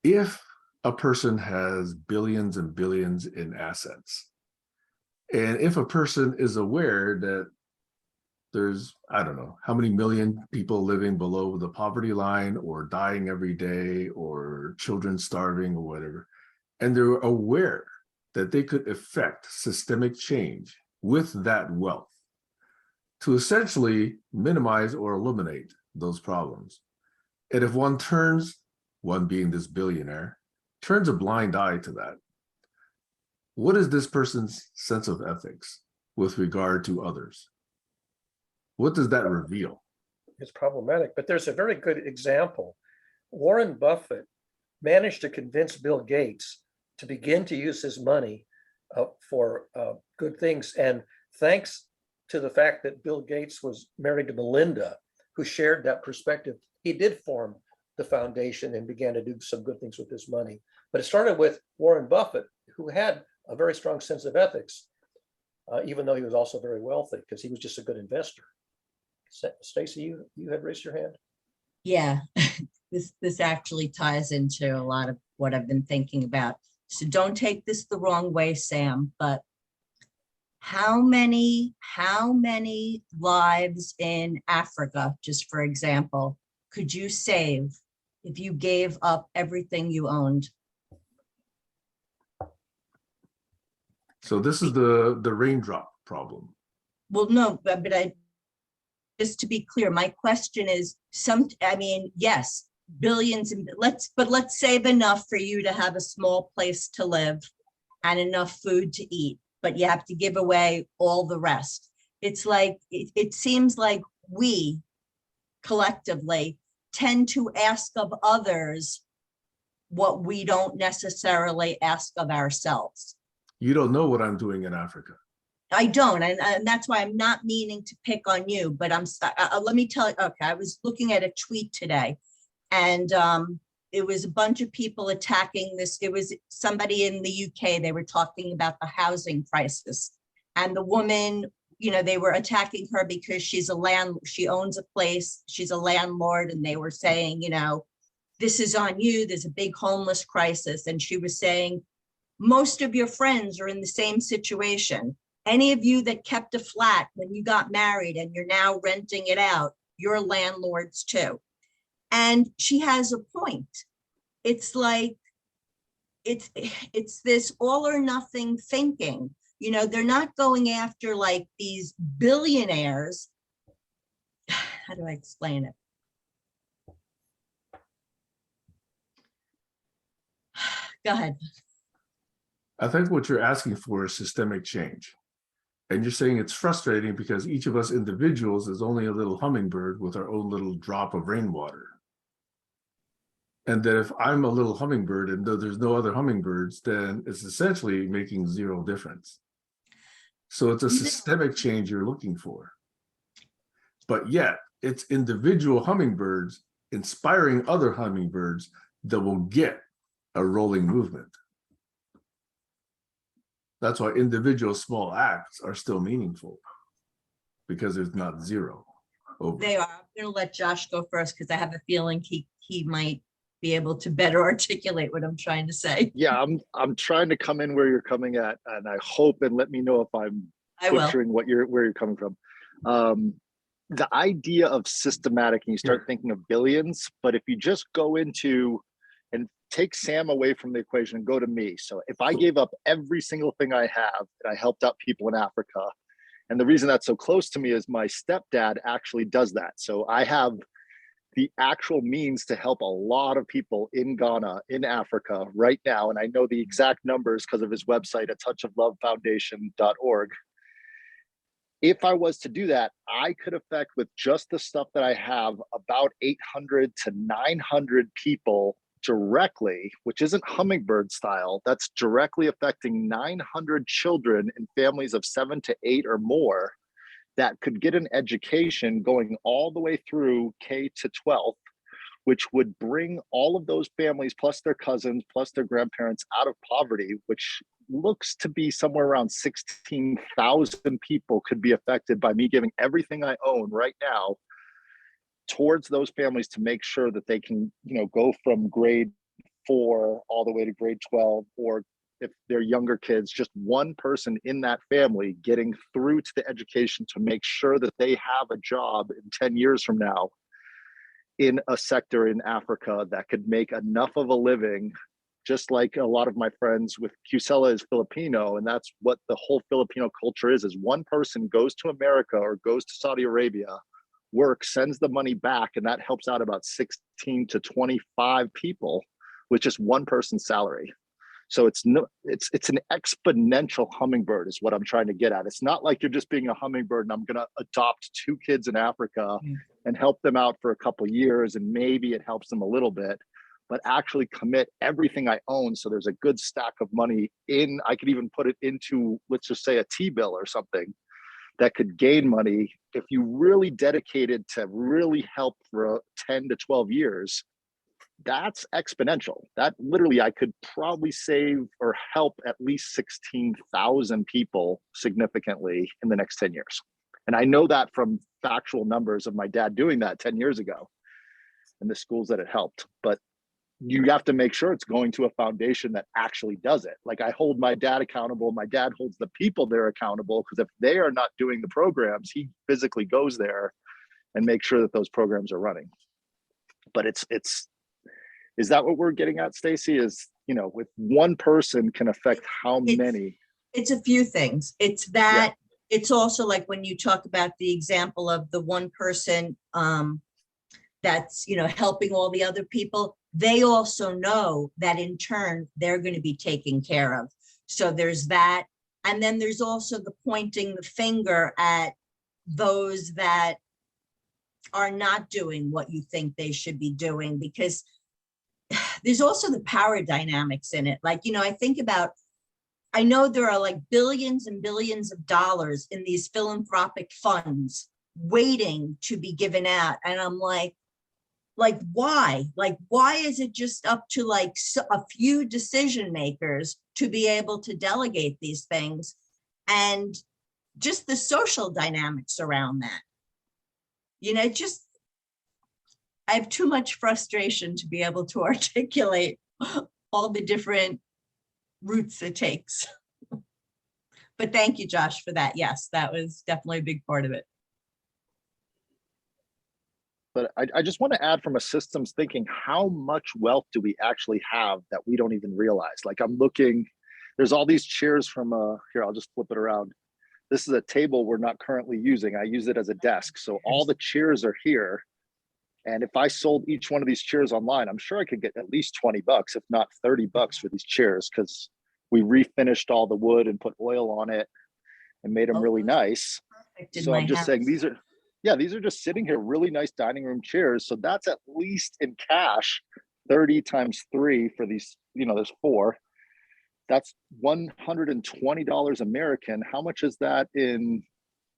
If a person has billions and billions in assets, and if a person is aware that there's, I don't know, how many million people living below the poverty line or dying every day or children starving or whatever, and they're aware that they could effect systemic change with that wealth to essentially minimize or eliminate those problems. And if one being this billionaire, turns a blind eye to that, what is this person's sense of ethics with regard to others? What does that reveal? It's problematic, but there's a very good example. Warren Buffett managed to convince Bill Gates to begin to use his money for good things. And thanks to the fact that Bill Gates was married to Melinda, who shared that perspective, he did form the foundation and began to do some good things with his money. But it started with Warren Buffett, who had a very strong sense of ethics, even though he was also very wealthy because he was just a good investor. Stacy, you had raised your hand. Yeah, this actually ties into a lot of what I've been thinking about. So don't take this the wrong way, Sam, but how many lives in Africa, just for example, could you save if you gave up everything you owned? So this is the raindrop problem. Well, no, but just to be clear, my question is yes, billions and let's save enough for you to have a small place to live and enough food to eat, but you have to give away all the rest. It's like, it seems like we collectively tend to ask of others what we don't necessarily ask of ourselves. You don't know what I'm doing in Africa. I don't, and that's why I'm not meaning to pick on you, but let me tell you, okay, I was looking at a tweet today, and it was a bunch of people attacking this. It was somebody in the UK, they were talking about the housing crisis, and the woman, you know, they were attacking her because she owns a place, she's a landlord, and they were saying, you know, this is on you, there's a big homeless crisis, and she was saying, most of your friends are in the same situation. Any of you that kept a flat when you got married and you're now renting it out, you're landlords too. And she has a point. It's like, it's this all or nothing thinking. You know, they're not going after like these billionaires. How do I explain it? Go ahead. I think what you're asking for is systemic change. And you're saying it's frustrating because each of us individuals is only a little hummingbird with our own little drop of rainwater. And that if I'm a little hummingbird and there's no other hummingbirds, then it's essentially making zero difference. So it's a systemic change you're looking for. But yet it's individual hummingbirds inspiring other hummingbirds that will get a rolling movement. That's why individual small acts are still meaningful, because there's not zero over. They are. I'm going to let Josh go first because I have a feeling he might be able to better articulate what I'm trying to say. Yeah, I'm trying to come in where you're coming at, and I hope, and let me know if I'm butchering where you're coming from. The idea of systematic, and you start thinking of billions, but if you just go into and take Sam away from the equation and go to me. So if I gave up every single thing I have and I helped out people in Africa, and the reason that's so close to me is my stepdad actually does that. So I have the actual means to help a lot of people in Ghana, in Africa right now. And I know the exact numbers because of his website at touchoflovefoundation.org. If I was to do that, I could affect with just the stuff that I have about 800 to 900 people directly, which isn't hummingbird style. That's directly affecting 900 children in families of 7 to 8 or more that could get an education going all the way through K to 12, which would bring all of those families plus their cousins plus their grandparents out of poverty, which looks to be somewhere around 16,000 people could be affected by me giving everything I own right now towards those families to make sure that they can, you know, go from grade 4 all the way to grade 12, or if they're younger kids, just one person in that family getting through to the education to make sure that they have a job in 10 years from now in a sector in Africa that could make enough of a living. Just like a lot of my friends with Cusella is Filipino, and that's what the whole Filipino culture is one person goes to America or goes to Saudi Arabia, works, sends the money back, and that helps out about 16 to 25 people with just one person's salary. So it's an exponential hummingbird is what I'm trying to get at. It's not like you're just being a hummingbird and I'm going to adopt 2 kids in Africa and help them out for a couple of years and maybe it helps them a little bit, but actually commit everything I own. So there's a good stack of money in, I could even put it into, let's just say a T-bill or something that could gain money if you really dedicated to really help for 10 to 12 years. That's exponential. That literally, I could probably save or help at least 16,000 people significantly in the next 10 years. And I know that from factual numbers of my dad doing that 10 years ago and the schools that it helped. But you have to make sure it's going to a foundation that actually does it. Like I hold my dad accountable. My dad holds the people there accountable, because if they are not doing the programs, he physically goes there and makes sure that those programs are running. But is that what we're getting at, Stacy? Is, you know, with one person can affect how many? It's a few things. It's that, it's also like when you talk about the example of the one person that's, you know, helping all the other people, they also know that in turn, they're going to be taken care of. So there's that. And then there's also the pointing the finger at those that are not doing what you think they should be doing, because there's also the power dynamics in it. Like, I think about, I know there are like billions and billions of dollars in these philanthropic funds waiting to be given out. And I'm like, why? Like, why is it just up to like a few decision makers to be able to delegate these things? And just the social dynamics around that. Just, I have too much frustration to be able to articulate all the different routes it takes. But thank you, Josh, for that. Yes, that was definitely a big part of it. But I just want to add from a systems thinking, how much wealth do we actually have that we don't even realize? Like I'm looking, there's all these chairs from, here, I'll just flip it around. This is a table we're not currently using. I use it as a desk. So all the chairs are here. And if I sold each one of these chairs online, I'm sure I could get at least 20 bucks, if not 30 bucks for these chairs, because we refinished all the wood and put oil on it and made them really nice. So I'm just saying these are just sitting here, really nice dining room chairs. So that's at least in cash, 30 times 3 for these, there's 4. That's $120 American. How much is that in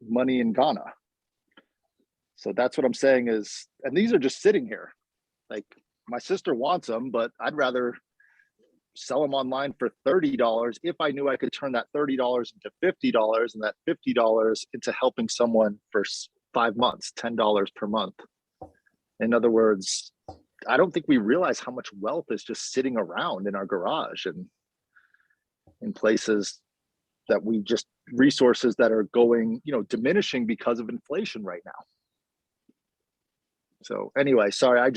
money in Ghana? So that's what I'm saying is, and these are just sitting here. Like my sister wants them, but I'd rather sell them online for $30 if I knew I could turn that $30 into $50 and that $50 into helping someone for 5 months, $10 per month. In other words, I don't think we realize how much wealth is just sitting around in our garage and in places that we just resources that are going, diminishing because of inflation right now. So anyway, sorry,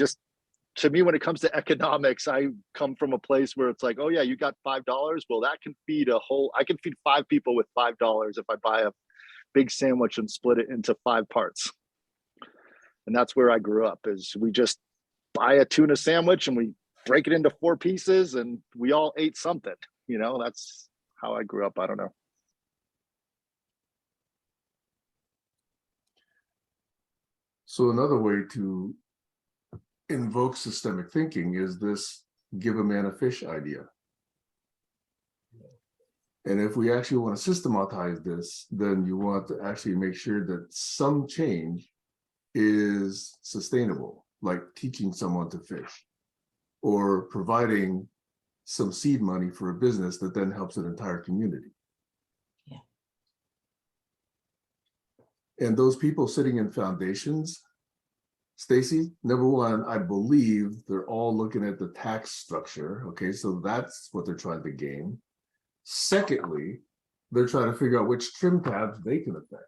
to me, when it comes to economics, I come from a place where it's like, oh yeah, you got $5. Well, that can feed I can feed 5 people with $5 if I buy a big sandwich and split it into 5 parts. And that's where I grew up, is we just buy a tuna sandwich and we break it into 4 pieces and we all ate something, that's how I grew up. I don't know. So another way to invoke systemic thinking is this give a man a fish idea. And if we actually want to systematize this, then you want to actually make sure that some change is sustainable, like teaching someone to fish or providing some seed money for a business that then helps an entire community. Yeah. And those people sitting in foundations, Stacy, number one, I believe they're all looking at the tax structure. Okay, so that's what they're trying to gain. Secondly, they're trying to figure out which trim tabs they can affect.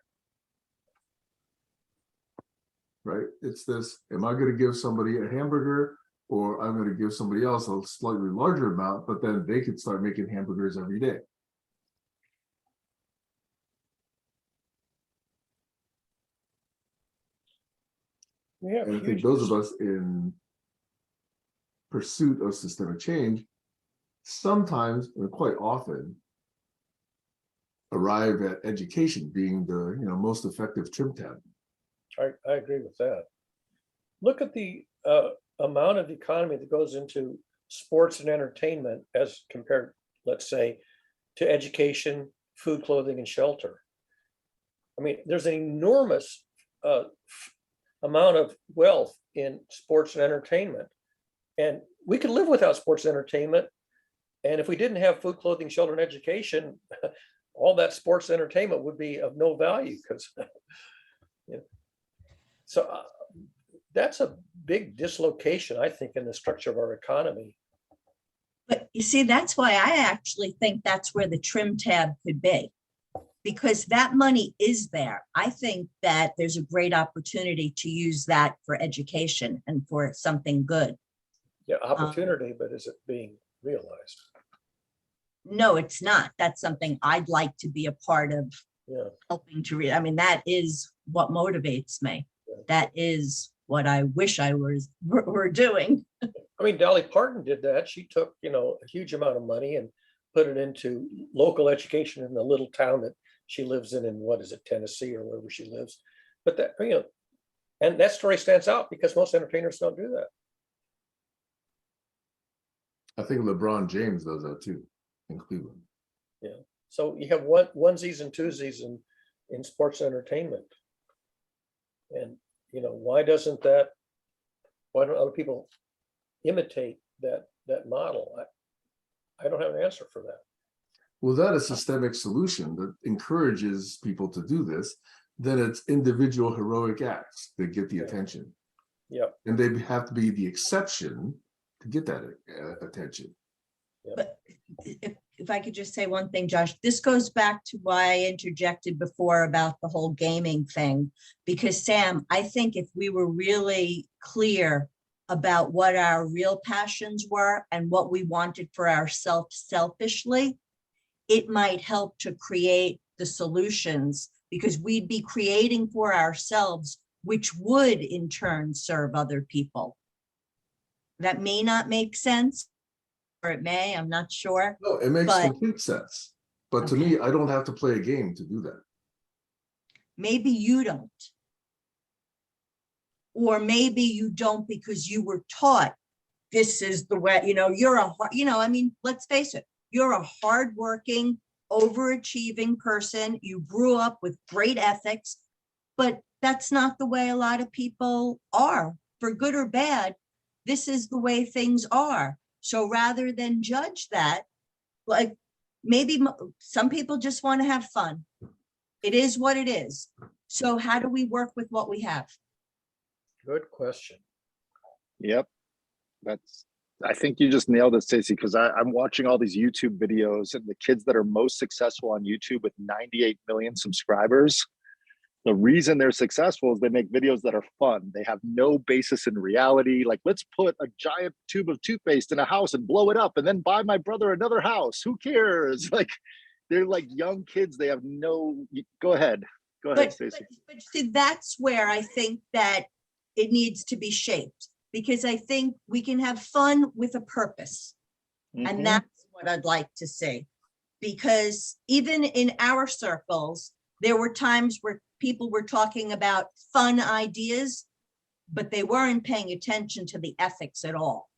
Right? It's this, am I going to give somebody a hamburger or I'm going to give somebody else a slightly larger amount, but then they could start making hamburgers every day. And I think those of us in pursuit of systemic change sometimes, and quite often, arrive at education being the most effective trim tab. I agree with that. Look at the amount of economy that goes into sports and entertainment as compared, let's say, to education, food, clothing, and shelter. I mean, there's an enormous amount of wealth in sports and entertainment. And we could live without sports and entertainment. And if we didn't have food, clothing, shelter, and education, all that sports entertainment would be of no value because, so that's a big dislocation, I think, in the structure of our economy. But you see, that's why I actually think that's where the trim tab could be, because that money is there. I think that there's a great opportunity to use that for education and for something good. Yeah, opportunity, but is it being realized? No, it's not. That's something I'd like to be a part of, helping to read. I mean, that is what motivates me. Yeah. That is what I wish I were doing. I mean, Dolly Parton did that. She took, a huge amount of money and put it into local education in the little town that she lives in what is it, Tennessee or wherever she lives. But that, and that story stands out because most entertainers don't do that. I think LeBron James does that too in Cleveland. So you have onesies and twosies in sports entertainment. And, why don't other people imitate that model? I don't have an answer for that. Without a systemic solution that encourages people to do this, then it's individual heroic acts that get the Yeah. attention. Yeah. And they have to be the exception to get that attention. But if I could just say one thing, Josh, this goes back to why I interjected before about the whole gaming thing. Because Sam, I think if we were really clear about what our real passions were and what we wanted for ourselves selfishly, it might help to create the solutions, because we'd be creating for ourselves, which would in turn serve other people. That may not make sense, or it may, I'm not sure. No, it makes But- complete sense. But to me, I don't have to play a game to do that. Maybe you don't. Or maybe you don't because you were taught this is the way, let's face it, you're a hardworking, overachieving person. You grew up with great ethics, but that's not the way a lot of people are, for good or bad. This is the way things are. So rather than judge that, like maybe some people just want to have fun. It is what it is. So how do we work with what we have? Good question. Yep. I think you just nailed it, Stacey, because I'm watching all these YouTube videos, and the kids that are most successful on YouTube with 98 million subscribers, the reason they're successful is they make videos that are fun. They have no basis in reality. Like, let's put a giant tube of toothpaste in a house and blow it up and then buy my brother another house. Who cares? Like, they're like young kids. They have no, go ahead, Stacey. But see, that's where I think that it needs to be shaped, because I think we can have fun with a purpose. Mhm. And that's what I'd like to see. Because even in our circles, there were times where people were talking about fun ideas, but they weren't paying attention to the ethics at all.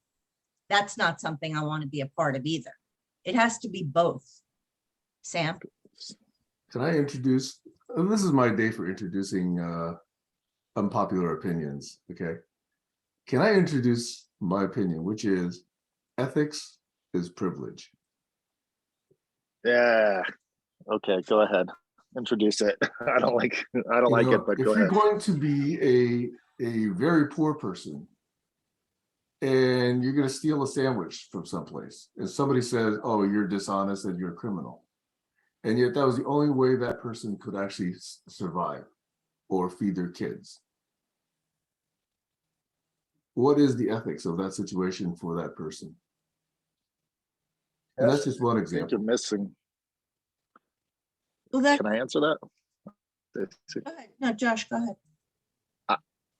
That's not something I want to be a part of either. It has to be both. Sam? Can I introduce, and this is my day for introducing unpopular opinions, okay? Can I introduce my opinion, which is ethics is privilege? Yeah. Okay, go ahead. Introduce it. I don't like it, but If go you're ahead. going to be a very poor person and you're going to steal a sandwich from someplace, and somebody says, oh, you're dishonest and you're a criminal, and yet that was the only way that person could actually survive or feed their kids. What is the ethics of that situation for that person? And that's just one I think you're example. missing. Well, that, Can I answer that? go ahead. No, Josh, go ahead.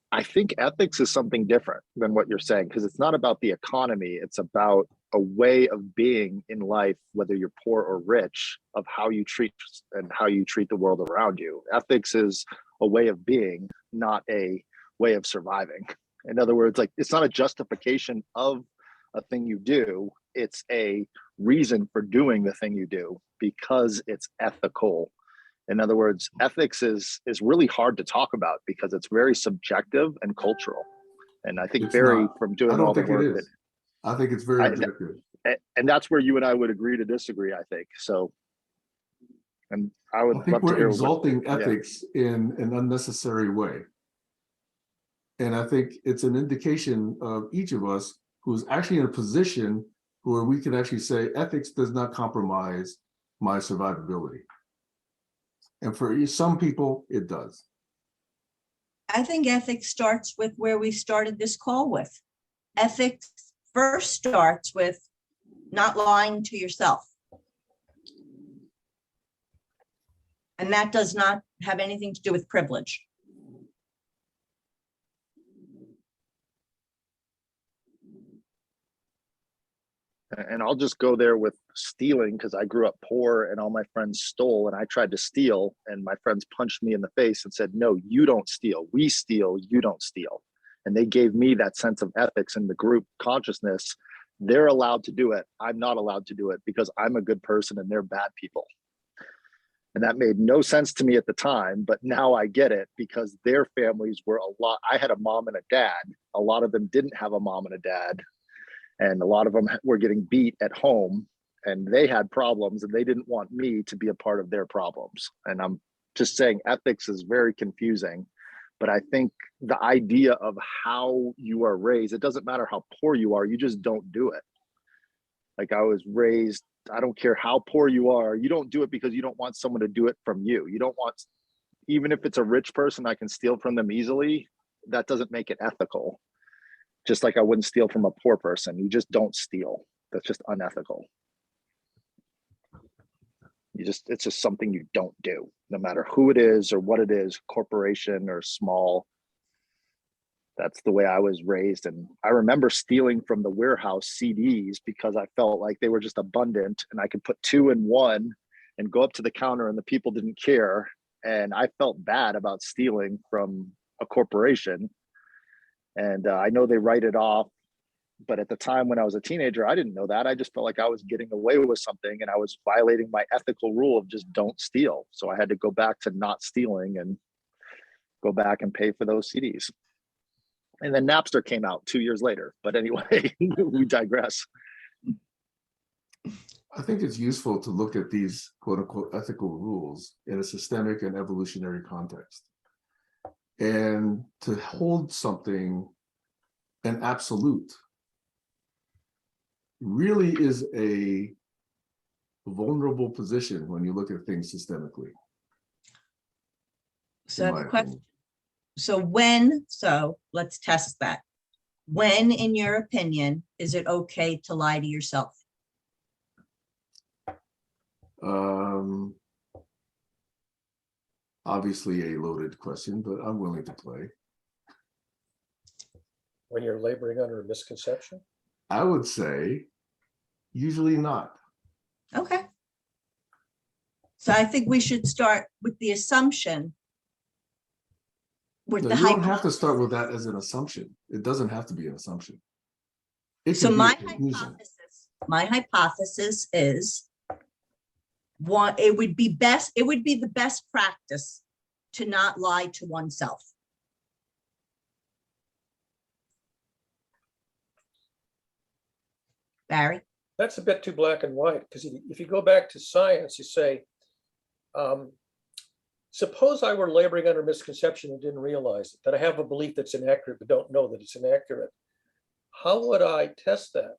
I think ethics is something different than what you're saying, because it's not about the economy. It's about a way of being in life, whether you're poor or rich, of how you treat the world around you. Ethics is a way of being, not a way of surviving. In other words, like, it's not a justification of a thing you do. It's a reason for doing the thing you do because it's ethical. In other words, ethics is really hard to talk about because it's very subjective and cultural. And I think It's Barry, not. from I doing all don't the think it work, is. I think it's very objective. and that's where you and I would agree to disagree, I think. So, and I would I think love to we're hear exalting yeah. ethics in an unnecessary way. And I think it's an indication of each of us who's actually in a position where we can actually say ethics does not compromise my survivability. And for some people, it does. I think ethics starts with where we started this call with. Ethics first starts with not lying to yourself. And that does not have anything to do with privilege. And I'll just go there with stealing, because I grew up poor and all my friends stole, and I tried to steal, and my friends punched me in the face and said, no, you don't steal. We steal, you don't steal. And they gave me that sense of ethics in the group consciousness They're allowed to do it. I'm not allowed to do it because I'm a good person and they're bad people. And that made no sense to me at the time, but now I get it because their families were a lot. I had a mom and a dad. A lot of them didn't have a mom and a dad. And a lot of them were getting beat at home and they had problems and they didn't want me to be a part of their problems. And I'm just saying ethics is very confusing, but I think the idea of how you are raised, it doesn't matter how poor you are, you just don't do it. Like I was raised, I don't care how poor you are, you don't do it because you don't want someone to do it from you. You don't want, even if it's a rich person, I can steal from them easily. That doesn't make it ethical. Just like I wouldn't steal from a poor person. You just don't steal. That's just unethical. It's just something you don't do, no matter who it is or what it is, corporation or small. That's the way I was raised. And I remember stealing from the warehouse CDs because I felt like they were just abundant and I could put 2 in 1 and go up to the counter and the people didn't care. And I felt bad about stealing from a corporation. And I know they write it off. But at the time when I was a teenager, I didn't know that. I just felt like I was getting away with something and I was violating my ethical rule of just don't steal. So I had to go back to not stealing and go back and pay for those CDs. And then Napster came out 2 years later. But anyway, we digress. I think it's useful to look at these quote unquote ethical rules in a systemic and evolutionary context. And to hold something an absolute really is a vulnerable position when you look at things systemically. So I have in a my question. opinion. So let's test that. When, in your opinion, is it okay to lie to yourself? Obviously a loaded question, but I'm willing to play. When you're laboring under a misconception? I would say usually not. Okay. So I think we should start with the assumption. With No, the you don't have to hypothesis. start with that as an assumption. It doesn't have to be an assumption. It So could be a my conclusion. hypothesis is one, it would be the best practice to not lie to oneself. Barry? That's a bit too black and white, because if you go back to science, you say, suppose I were laboring under misconception and didn't realize it, that I have a belief that's inaccurate, but don't know that it's inaccurate. How would I test that?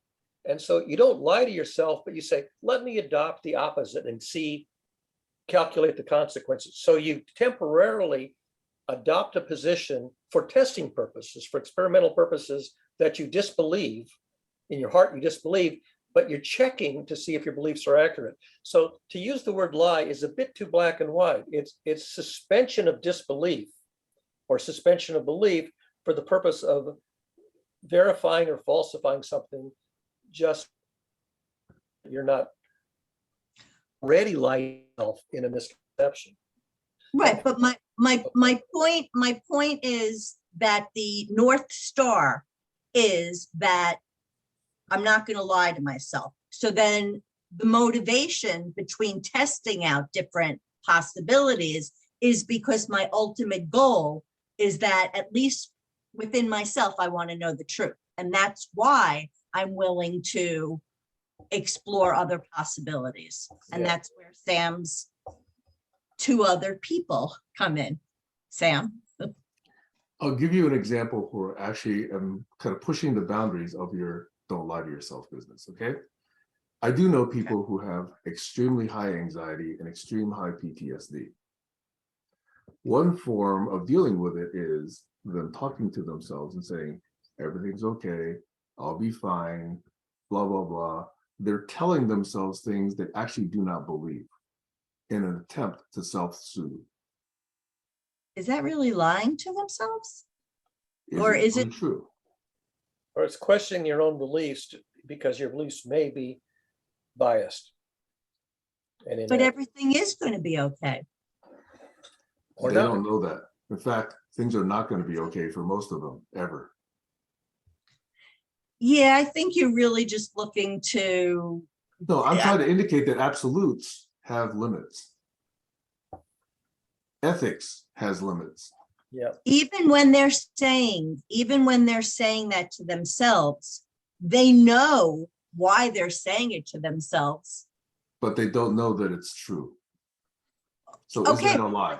And so you don't lie to yourself, but you say, let me adopt the opposite and calculate the consequences. So you temporarily adopt a position for testing purposes, for experimental purposes that you disbelieve. In your heart, you disbelieve, but you're checking to see if your beliefs are accurate. So to use the word lie is a bit too black and white. It's suspension of disbelief or suspension of belief for the purpose of verifying or falsifying something. Just you're not already lying in a misconception. Right, but my point is that the North Star is that I'm not going to lie to myself. So then the motivation between testing out different possibilities is because my ultimate goal is that at least within myself, I want to know the truth. And that's why I'm willing to explore other possibilities. And Yeah. that's where Sam's 2 other people come in. Sam? I'll give you an example where actually I'm kind of pushing the boundaries of your don't lie to yourself business, okay? I do know people who have extremely high anxiety and extreme high PTSD. One form of dealing with it is them talking to themselves and saying, everything's okay, I'll be fine, blah, blah, blah. They're telling themselves things they actually do not believe in an attempt to self-soothe. Is that really lying to themselves? Or it is it- untrue? Or it's questioning your own beliefs because your beliefs may be biased. And But everything is going to be okay. Or They not. don't know that. In fact, things are not going to be okay for most of them ever. Yeah, I think you're really just looking to, No, I'm Yeah. trying to indicate that absolutes have limits. Ethics has limits. Yeah, even when they're saying that to themselves, they know why they're saying it to themselves. But they don't know that it's true. So is Okay, that a lie?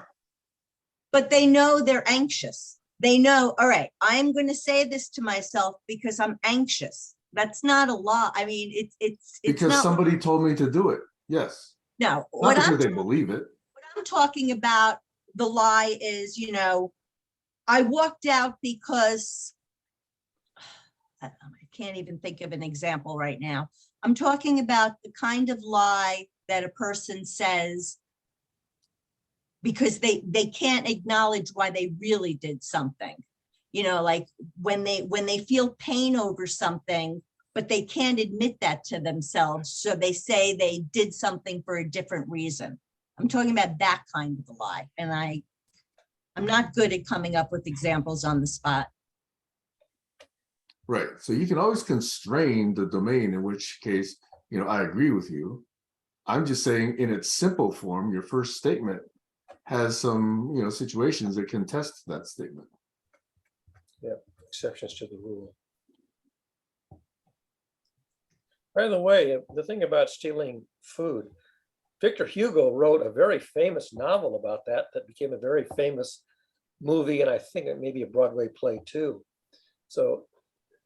but they know they're anxious. They know, all right, I'm going to say this to myself because I'm anxious. That's not a lie. I mean, it's Because not, somebody told me to do it. Yes. no, Not what because they believe it. I'm talking about, the lie is, I walked out because I can't even think of an example right now. I'm talking about the kind of lie that a person says because they can't acknowledge why they really did something. Like when they feel pain over something, but they can't admit that to themselves. So they say they did something for a different reason. I'm talking about that kind of a lie. And I'm not good at coming up with examples on the spot. Right. So you can always constrain the domain, in which case, I agree with you. I'm just saying in its simple form, your first statement has some, situations that can test that statement. exceptions to the rule. By the way, the thing about stealing food, Victor Hugo wrote a very famous novel about that became a very famous movie, and I think it may be a Broadway play too. So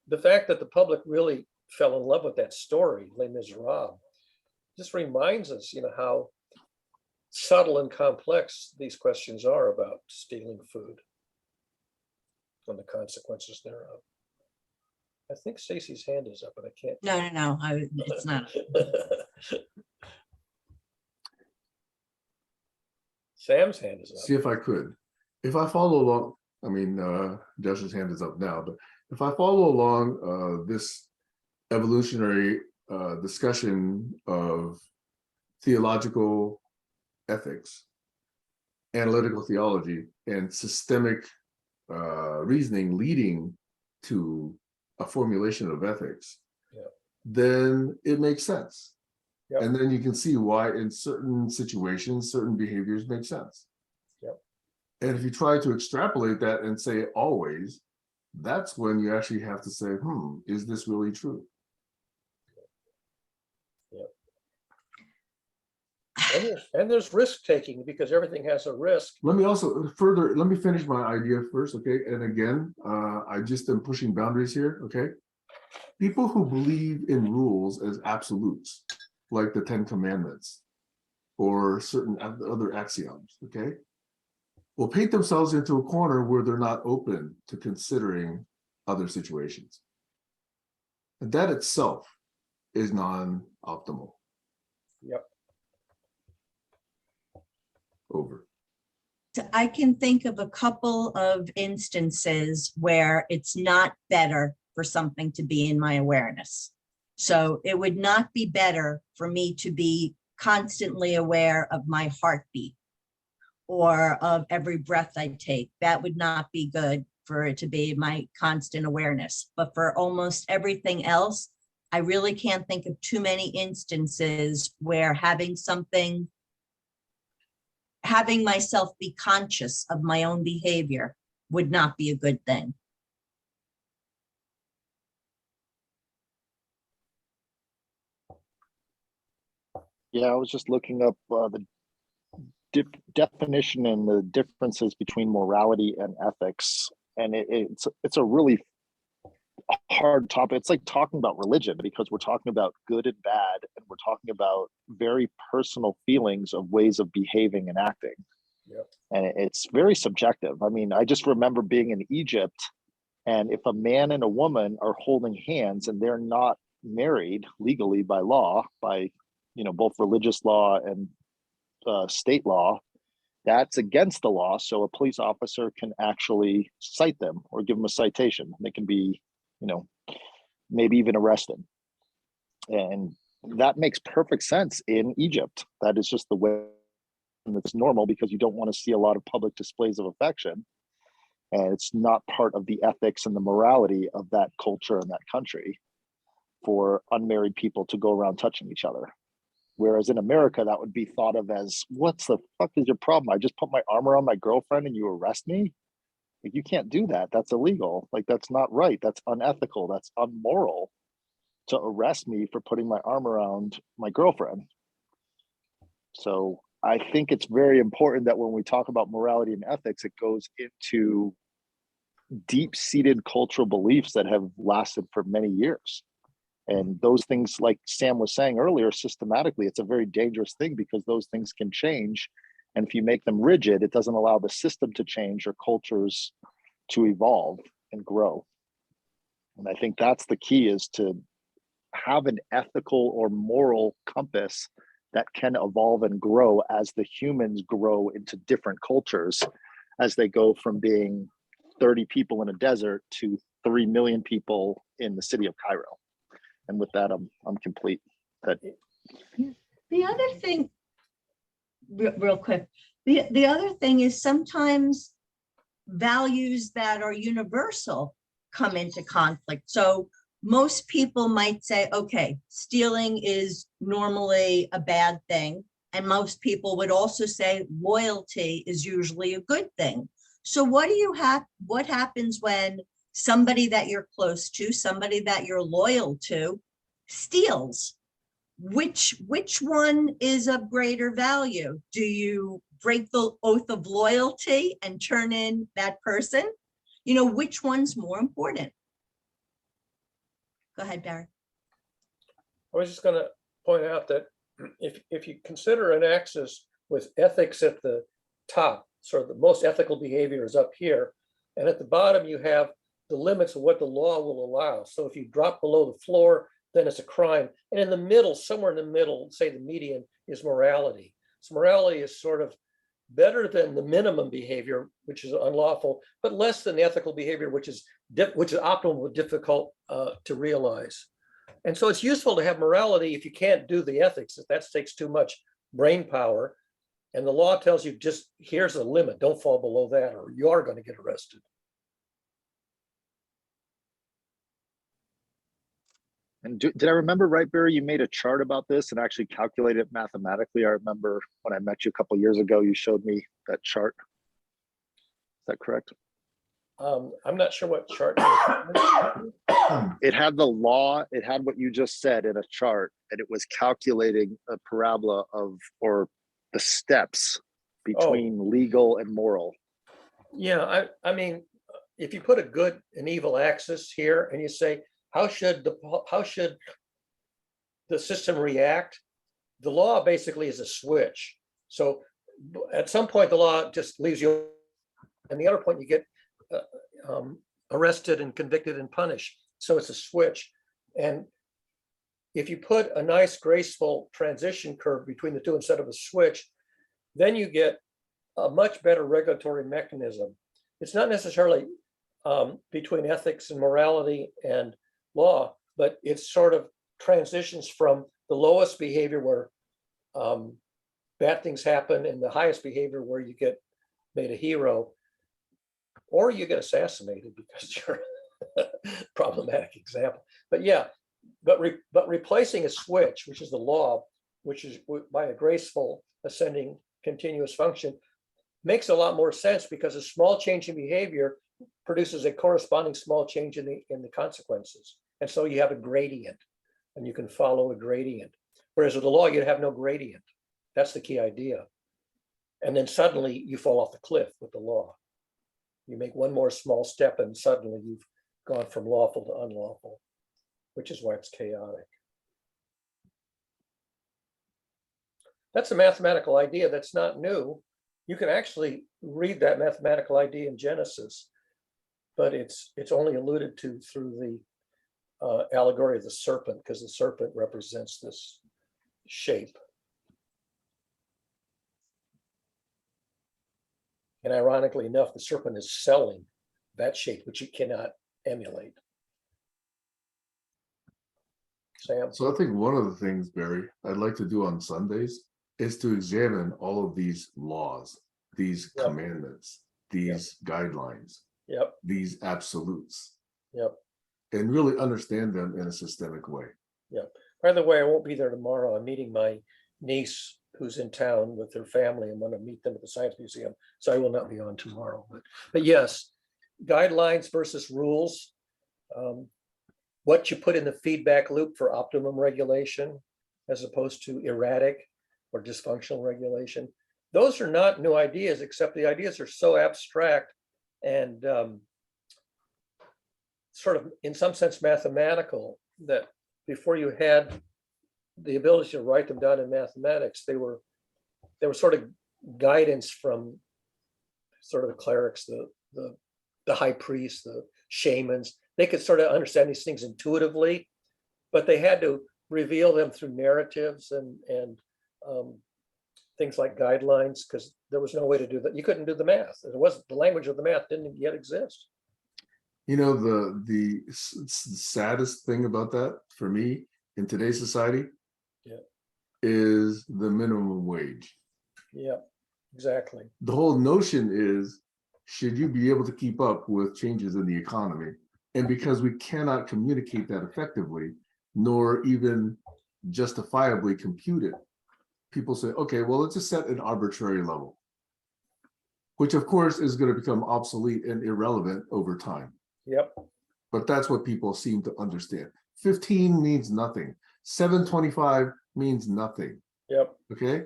the fact that the public really fell in love with that story, Les Miserables, just reminds us, how subtle and complex these questions are about stealing food and the consequences thereof. I think Stacy's hand is up, but I can't. No, it's not. Sam's hand is up. See if I could. If I follow along, I mean, Josh's hand is up now, but if I follow along this evolutionary discussion of theological ethics, analytical theology, and systemic reasoning leading to a formulation of ethics, Yeah. then it makes sense. Yep. And then you can see why in certain situations, certain behaviors make sense. Yep. And if you try to extrapolate that and say always, that's when you actually have to say, is this really true? And there's risk taking, because everything has a risk. Let me finish my idea first, okay? And again, I just am pushing boundaries here, okay? People who believe in rules as absolutes, like the 10 Commandments or certain other axioms, okay, will paint themselves into a corner where they're not open to considering other situations. And that itself is non-optimal. Yep. Over. So I can think of a couple of instances where it's not better for something to be in my awareness. So it would not be better for me to be constantly aware of my heartbeat or of every breath I take. That would not be good for it to be my constant awareness. But for almost everything else, I really can't think of too many instances where having myself be conscious of my own behavior would not be a good thing. Yeah, I was just looking up the definition and the differences between morality and ethics, and it's a really hard topic. It's like talking about religion, because we're talking about good and bad, and we're talking about very personal feelings of ways of behaving and acting. Yep. And it's very subjective. I mean, I just remember being in Egypt, and if a man and a woman are holding hands and they're not married legally by law, by both religious law and state law, that's against the law. So a police officer can actually cite them or give them a citation. They can be, maybe even arrested. And that makes perfect sense in Egypt. That is just the way that's normal, because you don't want to see a lot of public displays of affection. And it's not part of the ethics and the morality of that culture and that country for unmarried people to go around touching each other. Whereas in America, that would be thought of as, what's the fuck is your problem? I just put my arm around my girlfriend and you arrest me? Like, you can't do that. That's illegal. Like, that's not right. That's unethical. That's unmoral to arrest me for putting my arm around my girlfriend. So I think it's very important that when we talk about morality and ethics, it goes into deep-seated cultural beliefs that have lasted for many years. And those things, like Sam was saying earlier, systematically, it's a very dangerous thing because those things can change. And if you make them rigid, it doesn't allow the system to change or cultures to evolve and grow. And I think that's the key, is to have an ethical or moral compass that can evolve and grow as the humans grow into different cultures, as they go from being 30 people in a desert to 3 million people in the city of Cairo. And with that, I'm complete. That The other thing, real quick, the other thing is sometimes values that are universal come into conflict. So most people might say, okay, stealing is normally a bad thing. And most people would also say loyalty is usually a good thing. So what happens when somebody that you're close to, somebody that you're loyal to, steals? Which one is of greater value? Do you break the oath of loyalty and turn in that person? You know, which one's more important? Go ahead, Barry. I was just going to point out that if you consider an axis with ethics at the top, sort of the most ethical behavior is up here, and at the bottom you have the limits of what the law will allow. So if you drop below the floor, then it's a crime. And in the middle, somewhere in the middle, say the median, is morality. So morality is sort of better than the minimum behavior, which is unlawful, but less than the ethical behavior, which is optimal but difficult to realize. And so it's useful to have morality if you can't do the ethics, if that takes too much brain power. And the law tells you, just here's a limit, don't fall below that, or you are going to get arrested. And did I remember right, Barry? You made a chart about this and actually calculated it mathematically. I remember when I met you a couple of years ago, you showed me that chart. Is that correct? I'm not sure what chart. It had the law, it had what you just said in a chart, and it was calculating a parabola of, or the steps between legal and moral. Yeah, I mean, if you put a good and evil axis here and you say, how should the system react? The law basically is a switch. So at some point, the law just leaves you, and the other point you get arrested and convicted and punished. So it's a switch. And if you put a nice graceful transition curve between the two instead of a switch, then you get a much better regulatory mechanism. It's not necessarily between ethics and morality and law, but it's sort of transitions from the lowest behavior where bad things happen and the highest behavior where you get made a hero, or you get assassinated because you're a problematic example. But yeah, but replacing a switch, which is the law, which is by a graceful ascending continuous function, makes a lot more sense, because a small change in behavior produces a corresponding small change in the consequences. And so you have a gradient, and you can follow a gradient. Whereas with the law, you'd have no gradient. That's the key idea. And then suddenly you fall off the cliff with the law. You make one more small step and suddenly you've gone from lawful to unlawful, which is why it's chaotic. That's a mathematical idea that's not new. You can actually read that mathematical idea in Genesis, but it's only alluded to through the allegory of the serpent, because the serpent represents this shape. And ironically enough, the serpent is selling that shape, which you cannot emulate. Sam? So I think one of the things, Barry, I'd like to do on Sundays is to examine all of these laws, these commandments, these guidelines, Yep, these absolutes yep, and really understand them in a systemic way. yep. By the way, I won't be there tomorrow. I'm meeting my niece who's in town with her family. I'm gonna meet them at the Science Museum, so I will not be on tomorrow. But yes, guidelines versus rules. What you put in the feedback loop for optimum regulation as opposed to erratic or dysfunctional regulation. Those are not new ideas, except the ideas are so abstract and sort of, in some sense, mathematical, that before you had the ability to write them down in mathematics, they were sort of guidance from sort of the clerics, the high priests, the shamans. They could sort of understand these things intuitively, but they had to reveal them through narratives and things like guidelines, because there was no way to do that. You couldn't do the math. It wasn't, the language of the math didn't yet exist. You know, the saddest thing about that for me in today's society is the minimum wage. Yeah, exactly. The whole notion is, should you be able to keep up with changes in the economy? And because we cannot communicate that effectively, nor even justifiably compute it, people say, okay, well, let's just set an arbitrary level, which of course is going to become obsolete and irrelevant over time. Yep. But that's what people seem to understand. 15 means nothing. 725 means nothing. Yep. Okay.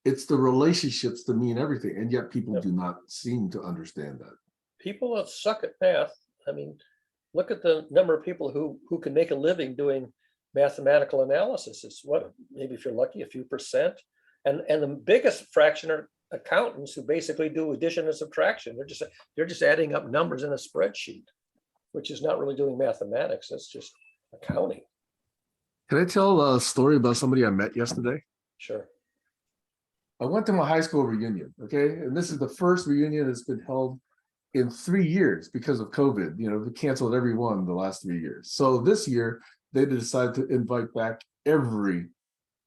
It's the relationships that mean everything. And yet people Yep. do not seem to understand that. People that suck at math, I mean, look at the number of people who can make a living doing mathematical analysis. It's what, maybe if you're lucky, a few percent. And the biggest fraction are accountants who basically do addition and subtraction. They're just adding up numbers in a spreadsheet, which is not really doing mathematics. That's just accounting. Can I tell a story about somebody I met yesterday? Sure. I went to my high school reunion, okay? And this is the first reunion that's been held in 3 years because of COVID. You know, they canceled every one the last 3 years. So this year, they decided to invite back every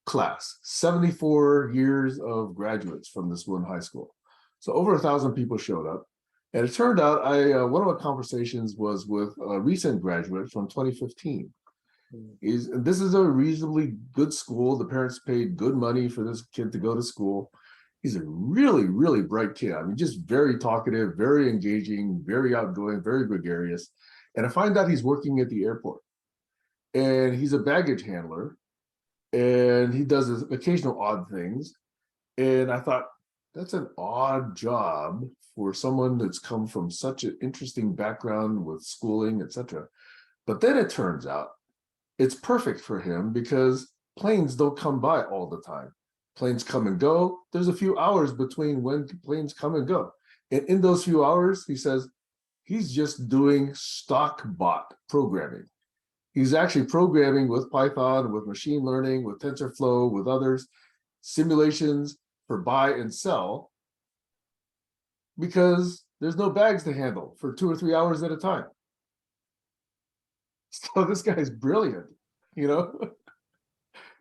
class, 74 years of graduates from this one high school. So over 1,000 people showed up. And it turned out one of my conversations was with a recent graduate from 2015. This is a reasonably good school. The parents paid good money for this kid to go to school. He's a really, really bright kid. I mean, just very talkative, very engaging, very outgoing, very gregarious. And I find out he's working at the airport. And he's a baggage handler. And he does his occasional odd things. And I thought, that's an odd job for someone that's come from such an interesting background with schooling, etc. But then it turns out it's perfect for him because planes don't come by all the time. Planes come and go. There's a few hours between when planes come and go. And in those few hours, he says, he's just doing stock bot programming. He's actually programming with Python, with machine learning, with TensorFlow, with others, simulations for buy and sell, because there's no bags to handle for 2 or 3 hours at a time. So this guy's brilliant, you know?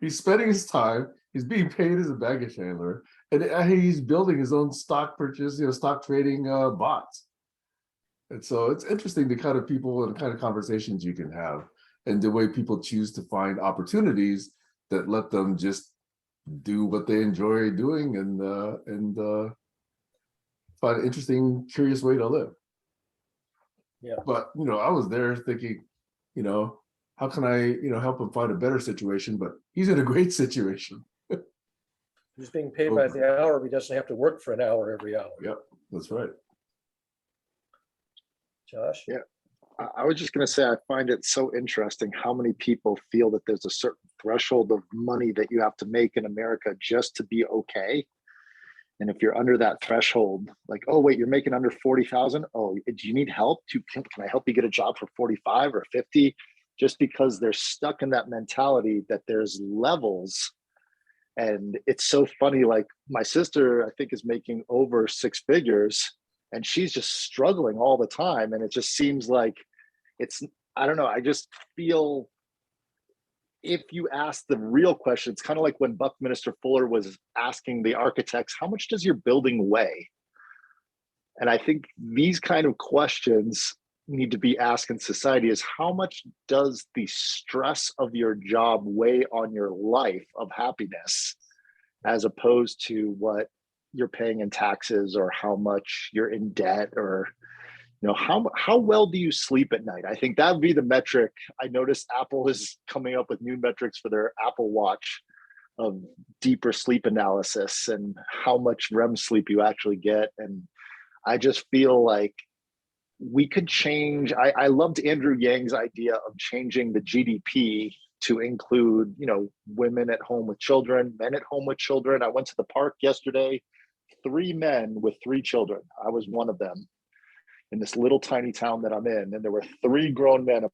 He's spending his time, he's being paid as a baggage handler, and he's building his own stock purchase, stock trading bots. And so it's interesting the kind of people and the kind of conversations you can have, and the way people choose to find opportunities that let them just do what they enjoy doing and find an interesting, curious way to live. Yeah. But I was there thinking, how can I, help him find a better situation? But he's in a great situation. He's being paid by the hour. He doesn't have to work for an hour every hour. Yep, that's right. Josh? Yeah. I was just going to say, I find it so interesting how many people feel that there's a certain threshold of money that you have to make in America just to be okay. And if you're under that threshold, like, oh, wait, you're making under 40,000. Oh, do you need help? Can I help you get a job for 45 or 50? Just because they're stuck in that mentality that there's levels. And it's so funny. Like my sister, I think, is making over 6 figures. And she's just struggling all the time. And it just seems like I don't know. I just feel if you ask the real question, it's kind of like when Buckminster Fuller was asking the architects, how much does your building weigh? And I think these kind of questions need to be asked in society is how much does the stress of your job weigh on your life of happiness as opposed to what you're paying in taxes or how much you're in debt or how well do you sleep at night? I think that would be the metric. I noticed Apple is coming up with new metrics for their Apple Watch of deeper sleep analysis and how much REM sleep you actually get. And I just feel like we could change. I loved Andrew Yang's idea of changing the GDP to include, women at home with children, men at home with children. I went to the park yesterday, 3 men with 3 children. I was one of them in this little tiny town that I'm in. And there were 3 grown men of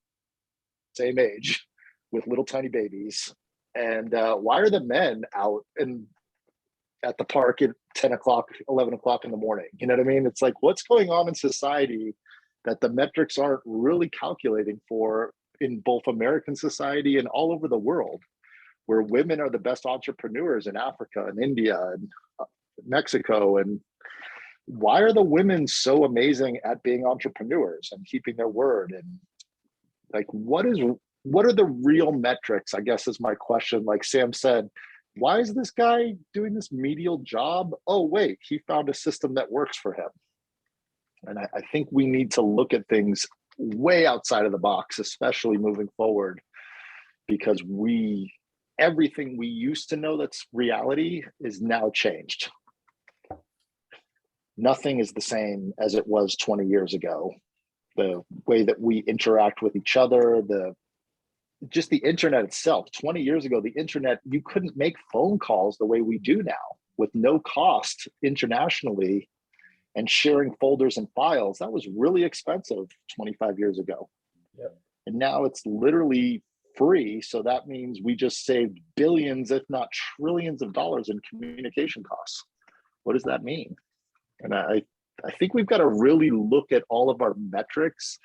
the same age with little tiny babies. And why are the men out at the park at 10 o'clock, 11 o'clock in the morning? You know what I mean? It's like, what's going on in society that the metrics aren't really calculating for in both American society and all over the world, where women are the best entrepreneurs in Africa and India and Mexico. And why are the women so amazing at being entrepreneurs and keeping their word? And like, what are the real metrics, I guess is my question. Like Sam said, why is this guy doing this menial job? Oh, wait, he found a system that works for him. And I think we need to look at things way outside of the box, especially moving forward, because everything we used to know that's reality is now changed. Nothing is the same as it was 20 years ago. The way that we interact with each other, just the internet itself. 20 years ago, the internet, you couldn't make phone calls the way we do now with no cost internationally and sharing folders and files. That was really expensive 25 years ago. Yep. And now it's literally free. So that means we just saved billions, if not trillions of dollars in communication costs. What does that mean? And I think we've got to really look at all of our metrics.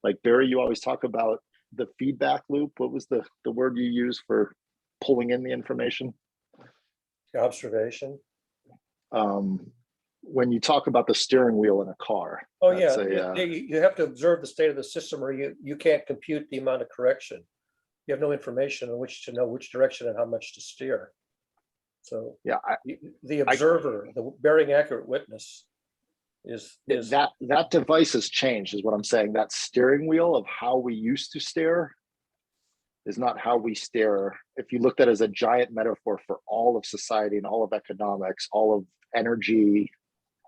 Like Barry, you always talk about the feedback loop. What was the word you used for pulling in the information? Observation. When you talk about the steering wheel in a car. Oh yeah, you have to observe the state of the system, or you can't compute the amount of correction. You have no information on which to know which direction and how much to steer. So yeah, the observer, the bearing accurate witness, is that device has changed, is what I'm saying. That steering wheel of how we used to steer is not how we steer. If you looked at it as a giant metaphor for all of society and all of economics, all of energy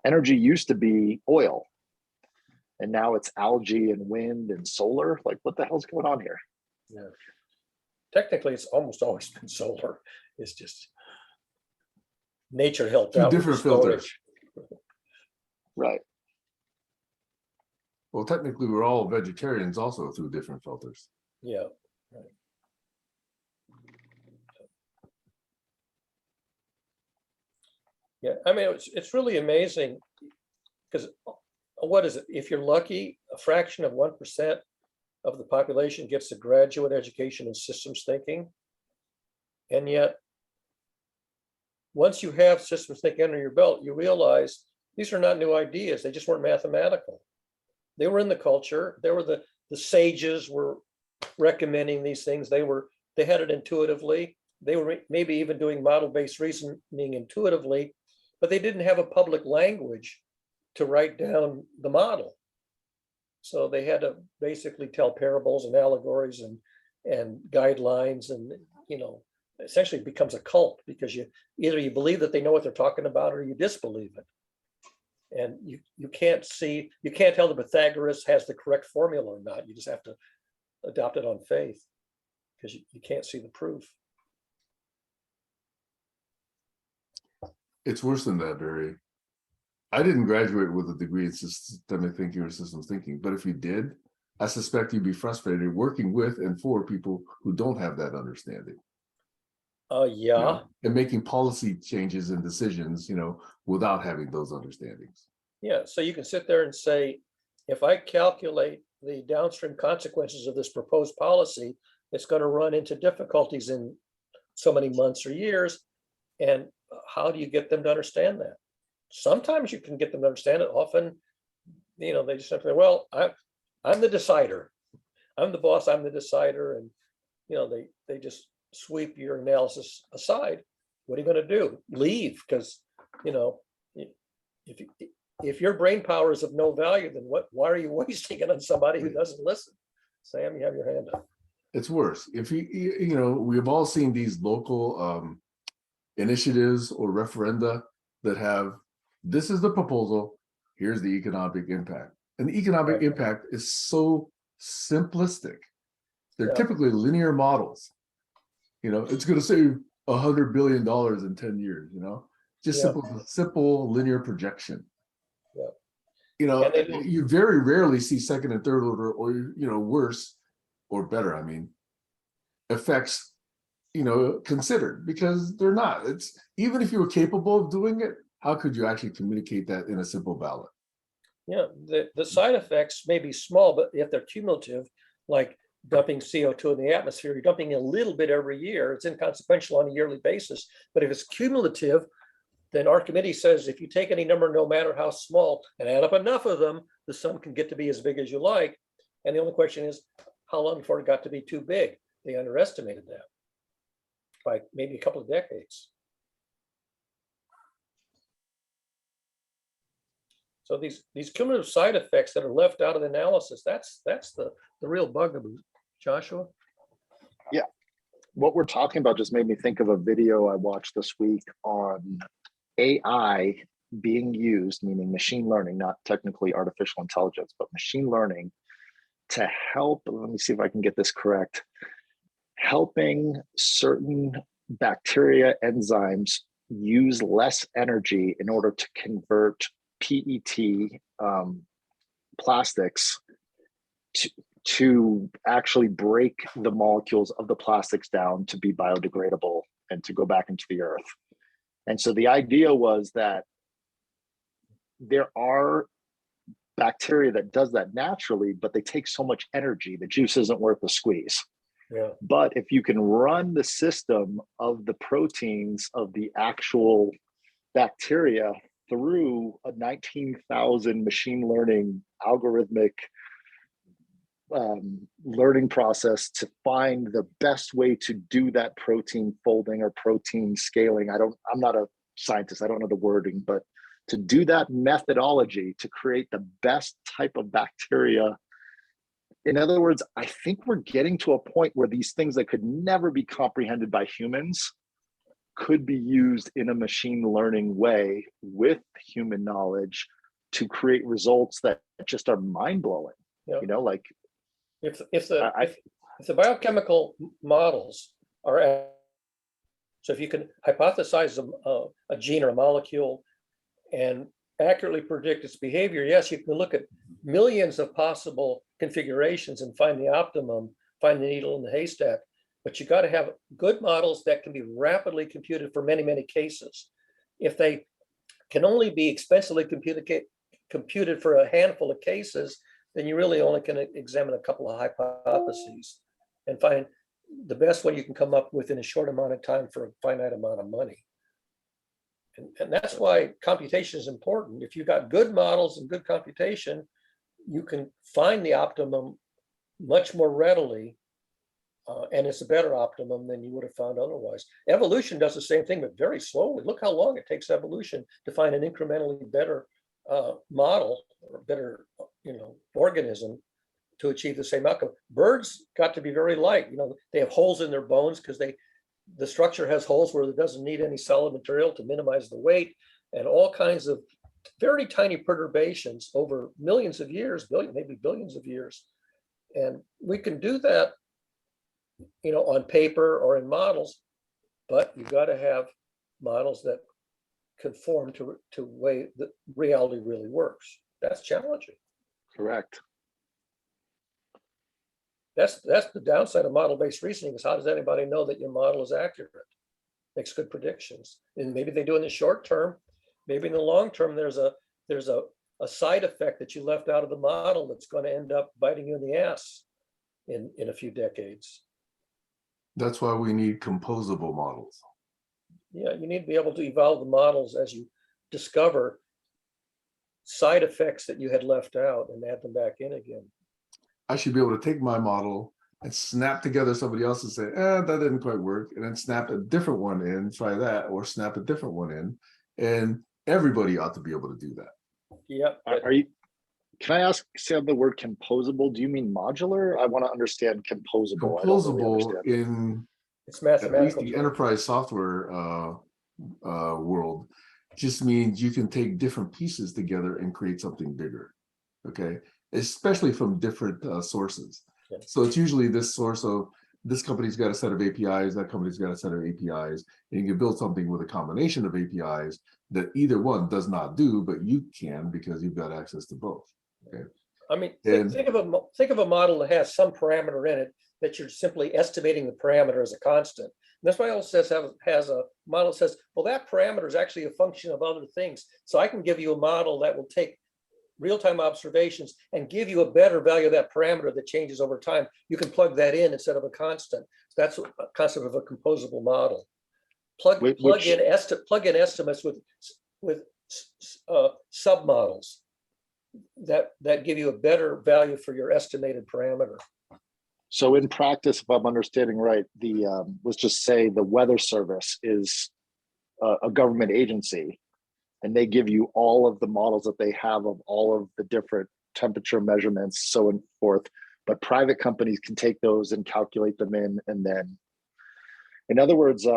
used to be oil, and now it's algae and wind and solar. Like, what the hell's going on here? Yeah. Technically, it's almost always been solar. It's just nature helped out. Different filters. Right. Well, technically, we're all vegetarians also through different filters. Yeah. Right. Yeah, I mean, it's really amazing because what is it? If you're lucky, a fraction of 1% of the population gets a graduate education in systems thinking. And yet, once you have systems thinking under your belt, you realize these are not new ideas. They just weren't mathematical. They were in the culture. They were the sages were recommending these things. They had it intuitively. They were maybe even doing model-based reasoning intuitively, but they didn't have a public language to write down the model. So they had to basically tell parables and allegories and guidelines, and essentially it becomes a cult, because you believe that they know what they're talking about or you disbelieve it. And you can't tell the Pythagoras has the correct formula or not. You just have to adopt it on faith, because you can't see the proof. It's worse than that, Barry. I didn't graduate with a degree in systemic thinking or systems thinking, but if you did, I suspect you'd be frustrated working with and for people who don't have that understanding. Yeah. And making policy changes and decisions, without having those understandings. Yeah, so you can sit there and say, if I calculate the downstream consequences of this proposed policy, it's going to run into difficulties in so many months or years. And how do you get them to understand that? Sometimes you can get them to understand it. Often they just have to say, well, I'm the decider. I'm the boss, I'm the decider. And, they just sweep your analysis aside. What are you going to do? Leave? Because, if your brain power is of no value, then why are you wasting it on somebody who doesn't listen? Sam, you have your hand up. It's worse. If we've all seen these local initiatives or referenda that have, this is the proposal, here's the economic impact. And the economic Right. impact is so simplistic. They're Yeah. typically linear models. It's going to save $100 billion in 10 years, just Yeah. simple linear projection. Yeah. And they don't- You very rarely see second and third order or, worse or better, effects, considered, because they're not. It's, even if you were capable of doing it, how could you actually communicate that in a simple ballot? Yeah, the side effects may be small, but if they're cumulative, like dumping CO2 in the atmosphere, you're dumping a little bit every year, it's inconsequential on a yearly basis. But if it's cumulative, then our committee says if you take any number, no matter how small, and add up enough of them, the sum can get to be as big as you like. And the only question is, how long before it got to be too big? They underestimated that by maybe a couple of decades. So these cumulative side effects that are left out of the analysis, that's the real bugaboo. Joshua? Yeah. What we're talking about just made me think of a video I watched this week on AI being used, meaning machine learning, not technically artificial intelligence, but machine learning to help, let me see if I can get this correct, helping certain bacteria enzymes use less energy in order to convert PET plastics to actually break the molecules of the plastics down to be biodegradable and to go back into the earth. And so the idea was that there are bacteria that does that naturally, but they take so much energy, the juice isn't worth the squeeze. Yeah. But if you can run the system of the proteins of the actual bacteria through a 19,000 machine learning algorithmic learning process to find the best way to do that protein folding or protein scaling. I'm not a scientist, I don't know the wording, but to do that methodology to create the best type of bacteria. In other words, I think we're getting to a point where these things that could never be comprehended by humans could be used in a machine learning way with human knowledge to create results that just are mind-blowing. Yeah. Like if the biochemical models are, so if you can hypothesize a gene or a molecule and accurately predict its behavior, yes, you can look at millions of possible configurations and find the optimum, find the needle in the haystack. But you got to have good models that can be rapidly computed for many, many cases. If they can only be expensively computed for a handful of cases, then you really only can examine a couple of hypotheses and find the best one you can come up with in a short amount of time for a finite amount of money. And that's why computation is important. If you've got good models and good computation, you can find the optimum much more readily. And it's a better optimum than you would have found otherwise. Evolution does the same thing, but very slowly. Look how long it takes evolution to find an incrementally better model or better, organism to achieve the same outcome. Birds got to be very light. They have holes in their bones because the structure has holes where it doesn't need any solid material to minimize the weight, and all kinds of very tiny perturbations over millions of years, maybe billions of years. And we can do that on paper or in models, but you've got to have models that conform to way that reality really works. That's challenging. correct. That's the downside of model-based reasoning, is how does anybody know that your model is accurate? Makes good predictions. And maybe they do in the short term, maybe in the long term, there's a side effect that you left out of the model that's going to end up biting you in the ass in a few decades. That's why we need composable models. Yeah, you need to be able to evolve the models as you discover side effects that you had left out and add them back in again. I should be able to take my model and snap together somebody else and say, that didn't quite work, and then snap a different one in, try that, or snap a different one in, and everybody ought to be able to do that. Yep. Are you? Can I ask Sam the word composable? Do you mean modular? I want to understand composable. I don't really Composable understand. in It's at least mathematical. the enterprise software world just means you can take different pieces together and create something bigger. Okay, especially from different sources. Yeah. So it's usually this source of this company's got a set of APIs, that company's got a set of APIs, and you can build something with a combination of APIs that either one does not do, but you can because you've got access to both. Okay. I mean, And- think of a model that has some parameter in it that you're simply estimating the parameter as a constant. And that's why it also has a model that says, well, that parameter is actually a function of other things. So I can give you a model that will take real-time observations and give you a better value of that parameter that changes over time. You can plug that in instead of a constant. That's a concept of a composable model. Plug in estimates with submodels that give you a better value for your estimated parameter. So in practice, if I'm understanding right, the let's just say the Weather Service is a government agency, and they give you all of the models that they have of all of the different temperature measurements, so and forth. But private companies can take those and calculate them in, and then, in other words,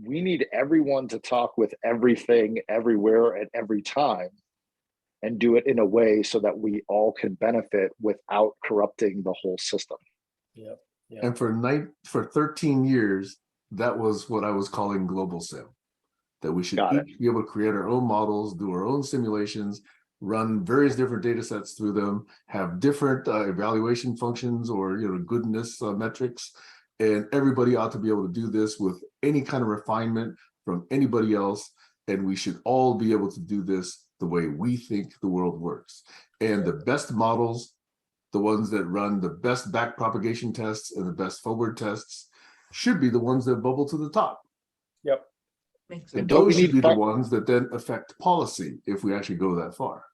we need everyone to talk with everything, everywhere, at every time, and do it in a way so that we all can benefit without corrupting the whole system. Yeah. And for 13 years, that was what I was calling global sim. That we should each be able to create our own models, do our own simulations, run various different data sets through them, have different evaluation functions or goodness metrics, and everybody ought to be able to do this with any kind of refinement from anybody else, and we should all be able to do this the way we think the world works. And the best models, the ones that run the best back propagation tests and the best forward tests, should be the ones that bubble to the top. Yep. Makes And sense. Don't we those should need be the ones that then affect policy if we actually go that far.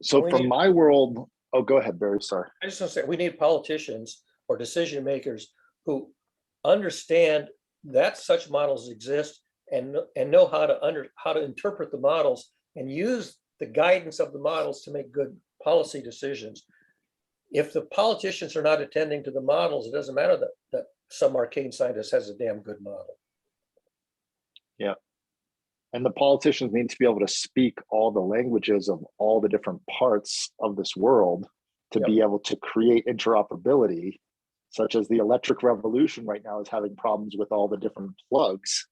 So We from need- my world, oh, go ahead, Barry, sorry. I just want to say, we need politicians or decision makers who understand that such models exist and know how to interpret the models and use the guidance of the models to make good policy decisions. If the politicians are not attending to the models, it doesn't matter that some arcane scientist has a damn good model. And the politicians need to be able to speak all the languages of all the different parts of this world to be able to create interoperability, such as the electric revolution right now is having problems with all the different plugs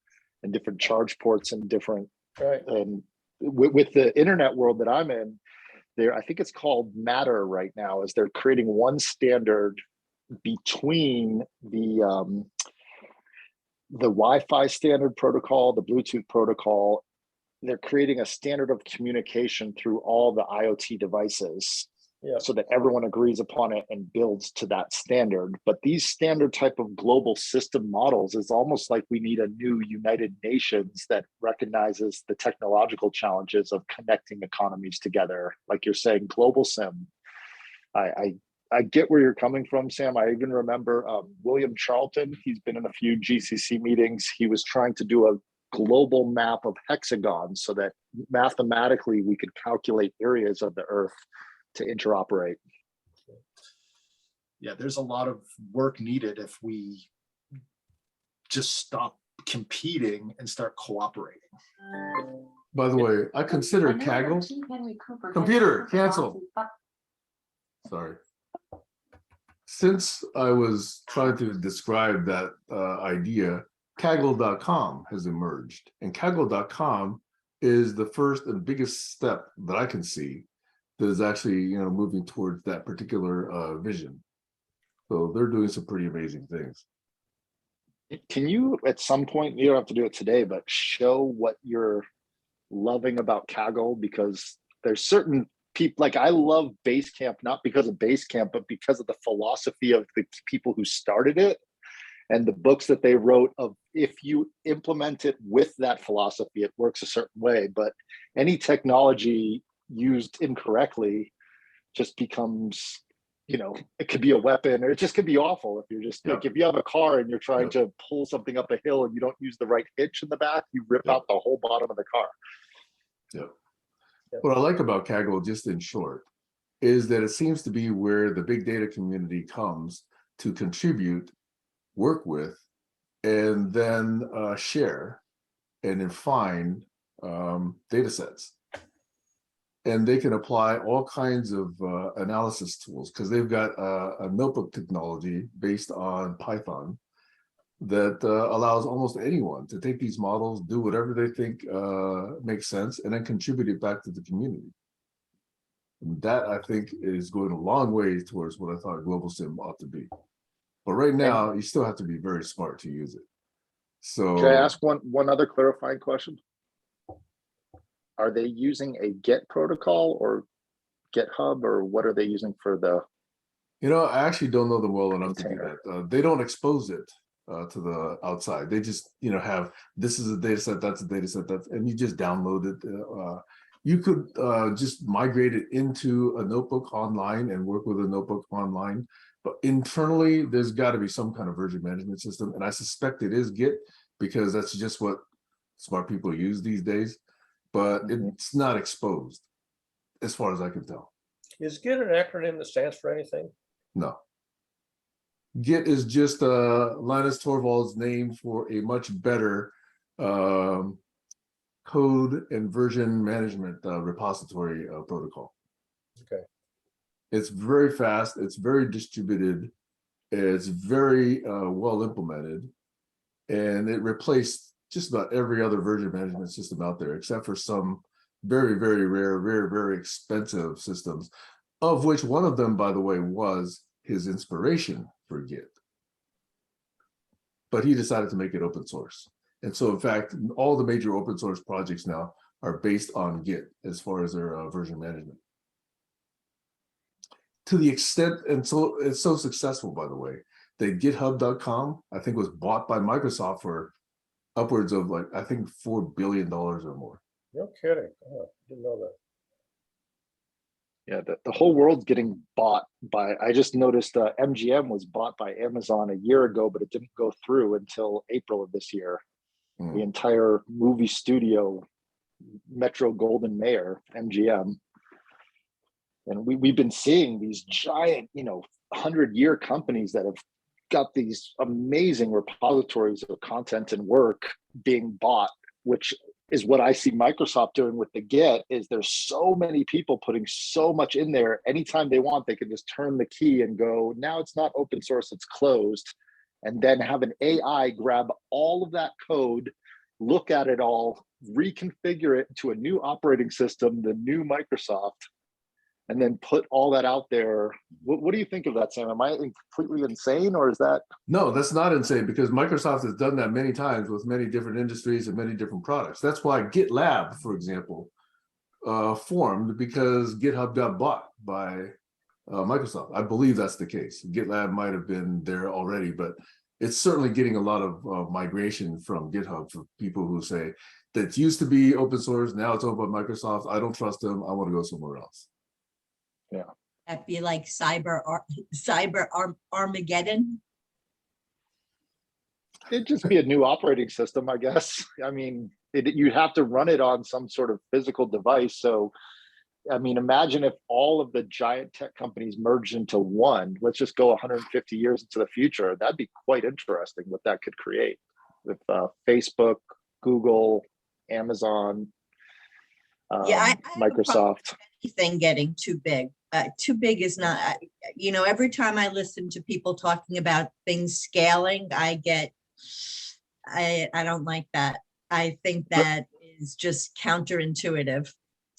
and different charge ports and different, Right. and with the internet world that I'm in, there, I think it's called Matter right now, is they're creating one standard between the Wi-Fi standard protocol, the Bluetooth protocol. They're creating a standard of communication through all the IoT devices so that everyone agrees upon it and builds to that standard. But these standard type of global system models is almost like we need a new United Nations that recognizes the technological challenges of connecting economies together. Like you're saying, global sim. I get where you're coming from, Sam. I even remember William Charlton. He's been in a few GCC meetings. He was trying to do a global map of hexagons so that mathematically we could calculate areas of the Earth to interoperate. Yeah, there's a lot of work needed if we just stop competing and start cooperating. By the way, I consider Kaggle. Computer, cancel. Sorry. Since I was trying to describe that idea, Kaggle.com has emerged. And Kaggle.com is the first and biggest step that I can see that is actually moving towards that particular vision. So they're doing some pretty amazing things. Can you, at some point, you don't have to do it today, but show what you're loving about Kaggle? Because there's certain people, like I love Basecamp, not because of Basecamp, but because of the philosophy of the people who started it. and the books that they wrote of if you implement it with that philosophy, it works a certain way. But any technology used incorrectly just becomes, it could be a weapon, or it just could be awful. If you're just like, if you have a car and you're trying to pull something up a hill and you don't use the right hitch in the back, you rip out the whole bottom of the car. What I like about Kaggle, just in short, is that it seems to be where the big data community comes to contribute, work with, and then share and refine data sets. And they can apply all kinds of analysis tools because they've got a notebook technology based on Python that allows almost anyone to take these models, do whatever they think makes sense, and then contribute it back to the community. And that, I think, is going a long way towards what I thought Global Sim ought to be. But right now, you still have to be very smart to use it. So can I ask one other clarifying question? Are they using a Git protocol or GitHub, or what are they using for the? I actually don't know them well enough to do that. They don't expose it to the outside. They just, have, this is a data set, that's a data set, and you just download it. You could just migrate it into a notebook online and work with a notebook online. But internally, there's got to be some kind of version management system. And I suspect it is Git, because that's just what smart people use these days. But it's not exposed, as far as I can tell. Is Git an acronym that stands for anything? No. Git is just Linus Torvalds' name for a much better code and version management repository protocol. Okay. It's very fast. It's very distributed. It's very well implemented, and it replaced just about every other version management system out there, except for some very, very rare, very, very expensive systems, of which one of them, by the way, was his inspiration for Git. But he decided to make it open source. And so, in fact, all the major open source projects now are based on Git as far as their version management. To the extent, and so it's so successful, by the way, that GitHub.com, I think, was bought by Microsoft for upwards of I think $4 billion or more. No kidding. Oh, didn't know that. Yeah, the whole world's getting bought by, I just noticed MGM was bought by Amazon a year ago, but it didn't go through until April of this year. The entire movie studio, Metro Golden Mayer, MGM. And we've been seeing these giant, 100-year companies that have got these amazing repositories of content and work being bought, which is what I see Microsoft doing with the Git. Is there's so many people putting so much in there. Anytime they want, they can just turn the key and go, now it's not open source, it's closed. And then have an AI grab all of that code, look at it all, reconfigure it to a new operating system, the new Microsoft, and then put all that out there. What do you think of that, Sam? Am I completely insane, or is that? No, that's not insane, because Microsoft has done that many times with many different industries and many different products. That's why GitLab, for example, formed, because GitHub got bought by Microsoft. I believe that's the case. GitLab might have been there already, but it's certainly getting a lot of migration from GitHub for people who say that used to be open source, now it's owned by Microsoft. I don't trust them. I want to go somewhere else. Yeah. That'd be like Armageddon. It'd just be a new operating system, I guess. I mean, you'd have to run it on some sort of physical device. So, I mean, imagine if all of the giant tech companies merged into one. Let's just go 150 years into the future. That'd be quite interesting what that could create with Facebook, Google, Amazon, I Microsoft. Anything getting too big. Too big is not, every time I listen to people talking about things scaling, I don't like that. I think that is just counterintuitive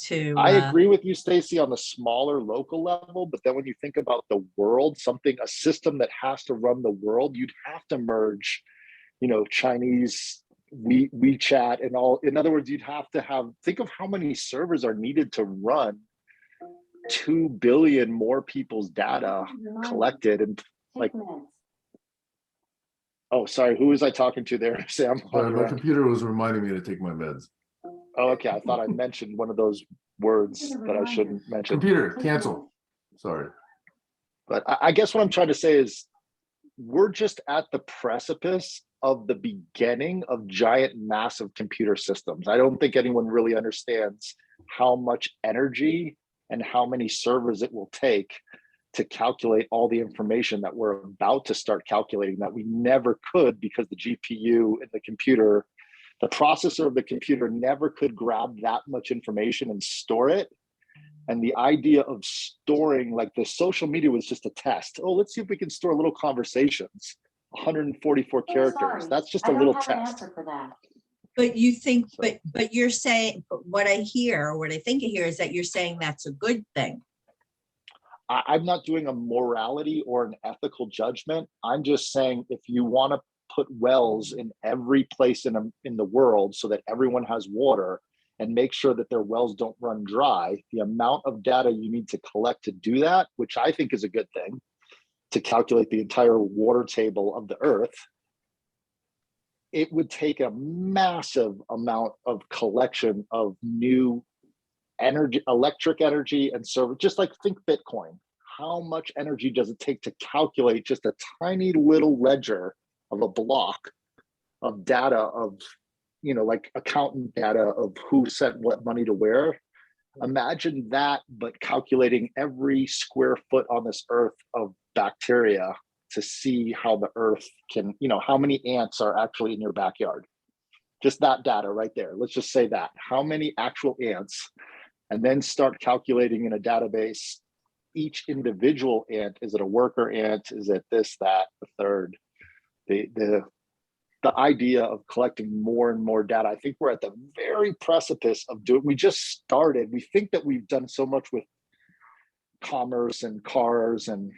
to. I agree with you, Stacy, on the smaller local level, but then when you think about the world, a system that has to run the world, you'd have to merge, Chinese, WeChat and all. In other words, you'd have to think of how many servers are needed to run 2 billion more people's data collected, and Oh, sorry. Who was I talking to there, Sam? But my computer was reminding me to take my meds. Oh, okay. I thought I mentioned one of those words that I shouldn't mention. Computer, cancel. Sorry. But I guess what I'm trying to say is we're just at the precipice of the beginning of giant, massive computer systems. I don't think anyone really understands how much energy and how many servers it will take to calculate all the information that we're about to start calculating that we never could because the GPU in the computer, the processor of the computer never could grab that much information and store it. And the idea of storing, like the social media was just a test. Oh, let's see if we can store little conversations, 144 characters. That's just a little test. But you think, but you're saying, but what I hear, or what I think I hear is that you're saying that's a good thing. I'm not doing a morality or an ethical judgment. I'm just saying if you want to put wells in every place in the world so that everyone has water and make sure that their wells don't run dry, the amount of data you need to collect to do that, which I think is a good thing, to calculate the entire water table of the earth, it would take a massive amount of collection of new energy, electric energy and server, just like think Bitcoin. How much energy does it take to calculate just a tiny little ledger of a block of data of, like accountant data of who sent what money to where? Imagine that, but calculating every square foot on this earth of bacteria to see how the earth can, how many ants are actually in your backyard. Just that data right there. Let's just say that. How many actual ants? And then start calculating in a database each individual ant. Is it a worker ant? Is it this, that, the third? The idea of collecting more and more data. I think we're at the very precipice of doing. We just started. We think that we've done so much with commerce and cars and,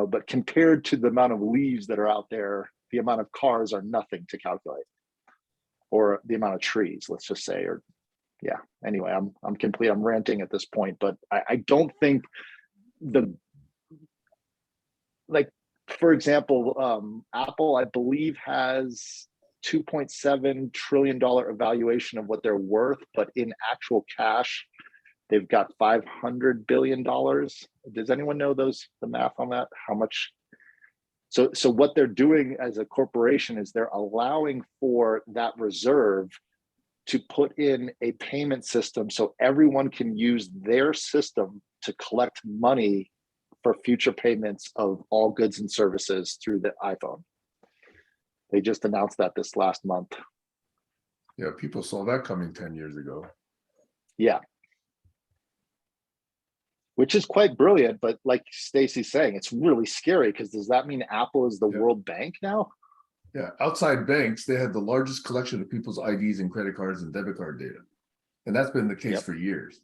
but compared to the amount of leaves that are out there, the amount of cars are nothing to calculate, or the amount of trees, let's just say, or yeah. Anyway, I'm ranting at this point, but I don't think for example, Apple, I believe, has $2.7 trillion evaluation of what they're worth, but in actual cash, they've got $500 billion. Does anyone know the math on that? How much? So what they're doing as a corporation is they're allowing for that reserve to put in a payment system so everyone can use their system to collect money for future payments of all goods and services through the iPhone. They just announced that this last month. Yeah, people saw that coming 10 years ago. Yeah. Which is quite brilliant, but like Stacy's saying, it's really scary because does that mean Apple is the World Bank now? Yeah, outside banks, they had the largest collection of people's IDs and credit cards and debit card data. And that's been the case for years.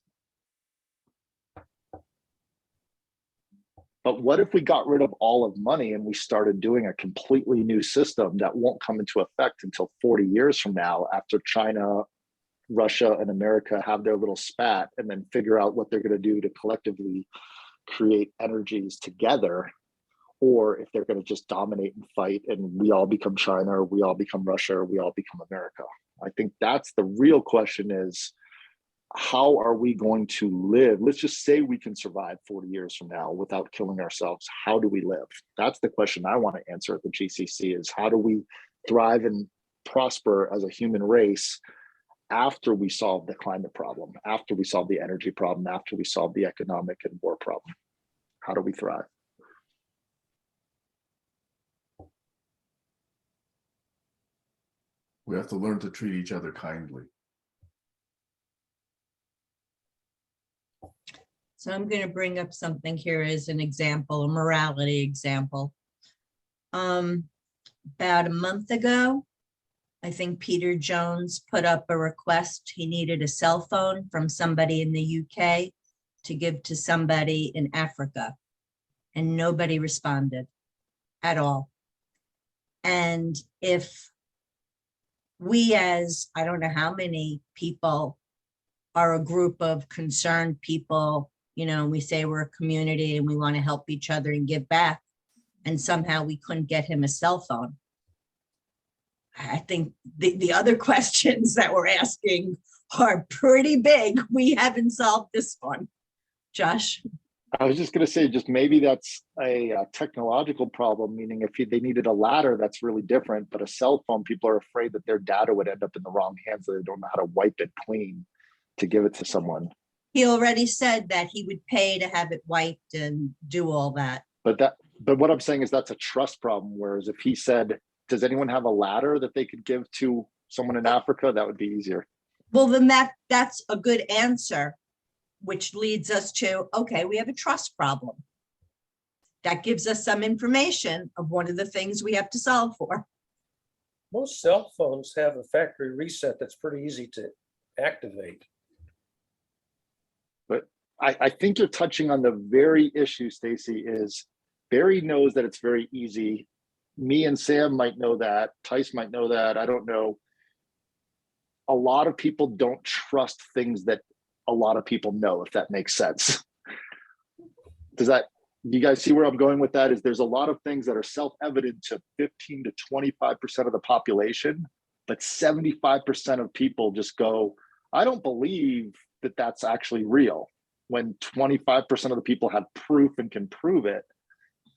But what if we got rid of all of money and we started doing a completely new system that won't come into effect until 40 years from now, after China, Russia, and America have their little spat and then figure out what they're going to do to collectively create energies together, or if they're going to just dominate and fight and we all become China, or we all become Russia, or we all become America. I think that's the real question is, how are we going to live? Let's just say we can survive 40 years from now without killing ourselves. How do we live? That's the question I want to answer at the GCC is how do we thrive and prosper as a human race after we solve the climate problem, after we solve the energy problem, after we solve the economic and war problem? How do we thrive? We have to learn to treat each other kindly. So I'm going to bring up something here as an example, a morality example. About a month ago, I think Peter Jones put up a request. He needed a cell phone from somebody in the UK to give to somebody in Africa, and nobody responded at all. And if we, as I don't know how many people, are a group of concerned people, we say we're a community and we want to help each other and give back, and somehow we couldn't get him a cell phone, I think the other questions that we're asking are pretty big. We haven't solved this one. Josh? I was just going to say, just maybe that's a technological problem, meaning if they needed a ladder, that's really different. But a cell phone, people are afraid that their data would end up in the wrong hands, so they don't know how to wipe it clean to give it to someone. He already said that he would pay to have it wiped and do all that. But what I'm saying is that's a trust problem. Whereas if he said, does anyone have a ladder that they could give to someone in Africa, that would be easier. Well, then that's a good answer, which leads us to, okay, we have a trust problem. That gives us some information of one of the things we have to solve for. Most cell phones have a factory reset that's pretty easy to activate. But I think you're touching on the very issue, Stacy, is Barry knows that it's very easy. Me and Sam might know that. Tice might know that. I don't know. A lot of people don't trust things that a lot of people know, if that makes sense. Do you guys see where I'm going with that? Is there's a lot of things that are self-evident to 15 to 25% of the population, but 75% of people just go, I don't believe that that's actually real. When 25% of the people have proof and can prove it,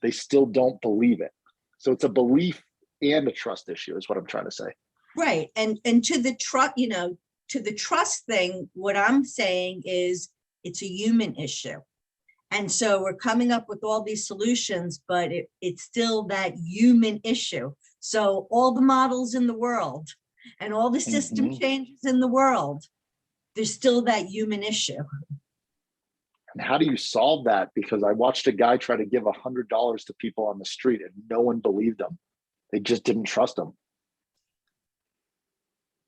they still don't believe it. So it's a belief and a trust issue is what I'm trying to say. Right. And to the trust, to the trust thing, what I'm saying is it's a human issue. And so we're coming up with all these solutions, but it's still that human issue. So all the models in the world and all the system changes in the world, there's still that human issue. And how do you solve that? Because I watched a guy try to give $100 to people on the street and no one believed him. They just didn't trust him.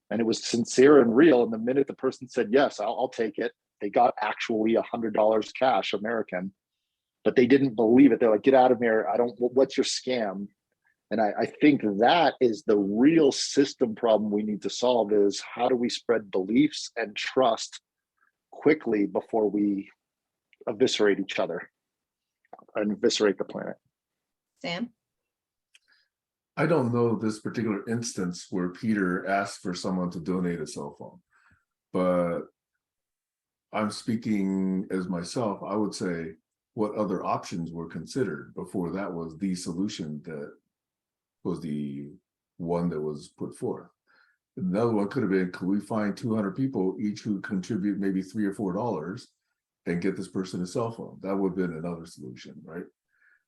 And it was sincere and real. And the minute the person said, yes, I'll take it, they got actually $100 cash American, but they didn't believe it. They're like, get out of here. What's your scam? And I think that is the real system problem we need to solve, is how do we spread beliefs and trust quickly before we eviscerate each other and eviscerate the planet. Sam? I don't know this particular instance where Peter asked for someone to donate a cell phone, but I'm speaking as myself. I would say what other options were considered before that was the solution that was the one that was put forth. Another one could have been, could we find 200 people each who contribute maybe $3 or $4 and get this person a cell phone? That would have been another solution, right?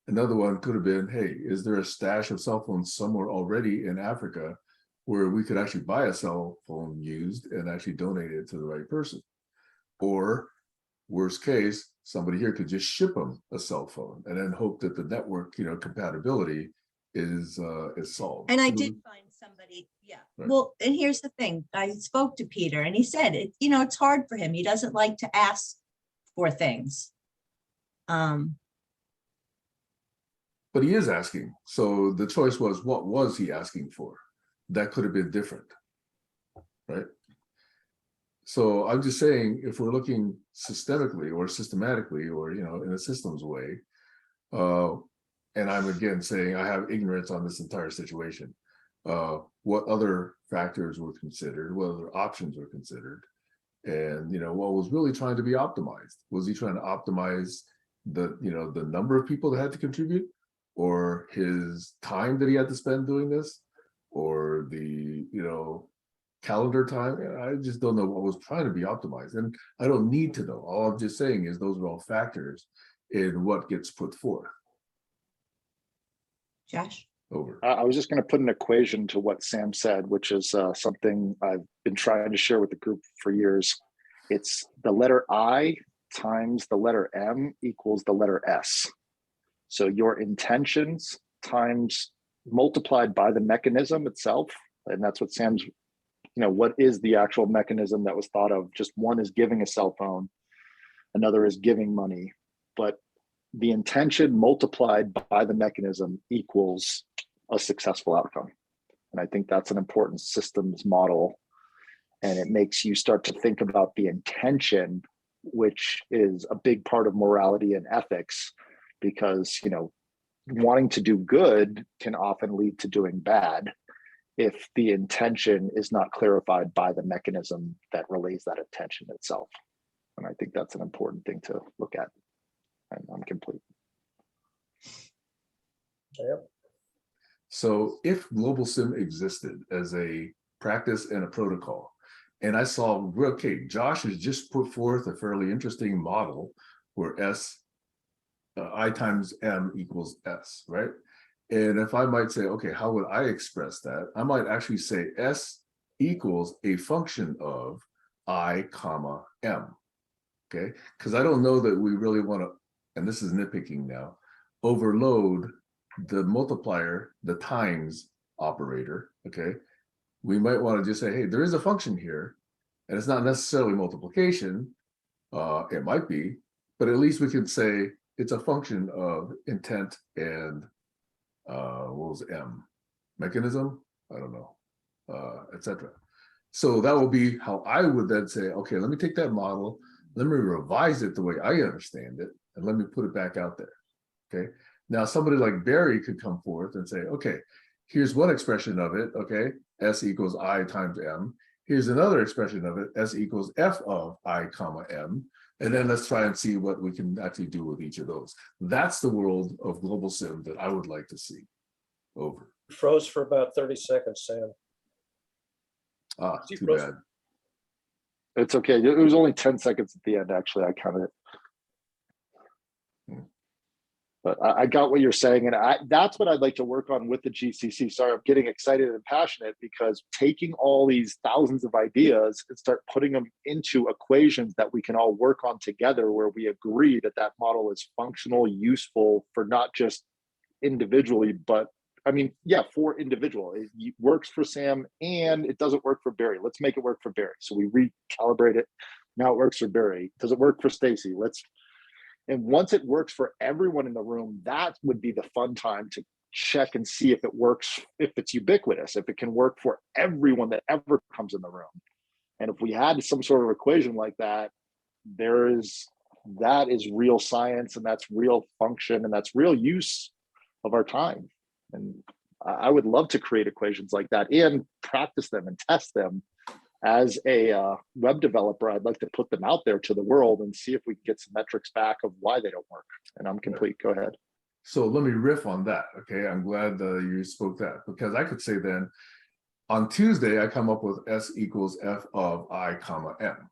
Another one could have been, hey, is there a stash of cell phones somewhere already in Africa where we could actually buy a cell phone used and actually donate it to the right person? Or worst case, somebody here could just ship them a cell phone and then hope that the network, compatibility is solved. And I did find somebody, yeah. Right. Well, and here's the thing. I spoke to Peter and he said, it's hard for him. He doesn't like to ask for things. But he is asking. So the choice was, what was he asking for? That could have been different, right? So I'm just saying, if we're looking systemically or systematically or, in a systems way, and I'm again saying I have ignorance on this entire situation, what other factors were considered, what other options were considered, and, what was really trying to be optimized? Was he trying to optimize the number of people that had to contribute, or his time that he had to spend doing this, or the, calendar time? I just don't know what was trying to be optimized. And I don't need to know. All I'm just saying is those are all factors in what gets put forth. Josh? Over. I was just going to put an equation to what Sam said, which is something I've been trying to share with the group for years. It's the letter I times the letter M equals the letter S. So your intentions times multiplied by the mechanism itself. And that's what Sam's, what is the actual mechanism that was thought of? Just one is giving a cell phone, another is giving money. But the intention multiplied by the mechanism equals a successful outcome. And I think that's an important systems model. And it makes you start to think about the intention, which is a big part of morality and ethics, because, wanting to do good can often lead to doing bad. if the intention is not clarified by the mechanism that relays that intention itself. And I think that's an important thing to look at. And I'm complete. Yep. So if global sim existed as a practice and a protocol, and I saw, okay, Josh has just put forth a fairly interesting model where I times M equals S, right? And if I might say, okay, how would I express that? I might actually say S equals a function of I comma M, okay? Because I don't know that we really want to, and this is nitpicking now, overload the multiplier, the times operator, okay? We might want to just say, hey, there is a function here, and it's not necessarily multiplication. It might be, but at least we can say it's a function of intent and what was M? Mechanism? I don't know, etc. So that will be how I would then say, okay, let me take that model, let me revise it the way I understand it, and let me put it back out there, okay? Now, somebody like Barry could come forth and say, okay, here's one expression of it, okay? S equals I times M. Here's another expression of it, S equals F of I comma M. And then let's try and see what we can actually do with each of those. That's the world of global sim that I would like to see. Over. Froze for about 30 seconds, Sam. Ah, He too froze. bad. It's okay. It was only 10 seconds at the end, actually. I counted it. But I got what you're saying. And that's what I'd like to work on with the GCC. Sorry, I'm getting excited and passionate because taking all these thousands of ideas and start putting them into equations that we can all work on together where we agree that that model is functional, useful for not just individually, but I mean, yeah, for individual. It works for Sam and it doesn't work for Barry. Let's make it work for Barry. So we recalibrate it. Now it works for Barry. Does it work for Stacy? And once it works for everyone in the room, that would be the fun time to check and see if it works, if it's ubiquitous, if it can work for everyone that ever comes in the room. And if we had some sort of equation like that, that is real science and that's real function and that's real use of our time. And I would love to create equations like that and practice them and test them. As a web developer, I'd like to put them out there to the world and see if we can get some metrics back of why they don't work. And I'm complete. Go ahead. So let me riff on that, okay? I'm glad you spoke that because I could say then, on Tuesday, I come up with S equals F of I comma M.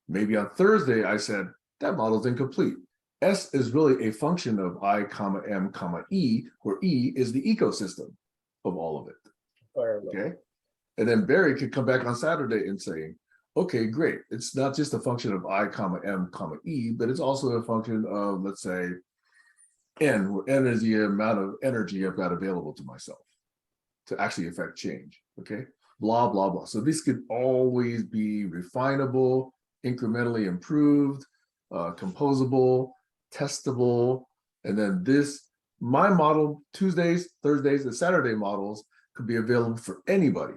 Maybe on Thursday, I said, that model's incomplete. S is really a function of I comma M comma E, where E is the ecosystem of all of it, okay? And then Barry could come back on Saturday and say, okay, great. It's not just a function of I comma M comma E, but it's also a function of, let's say, N, where N is the amount of energy I've got available to myself to actually affect change, okay? Blah, blah, blah. So this could always be refinable, incrementally improved, composable, testable. And then my model, Tuesdays, Thursdays, and Saturday models could be available for anybody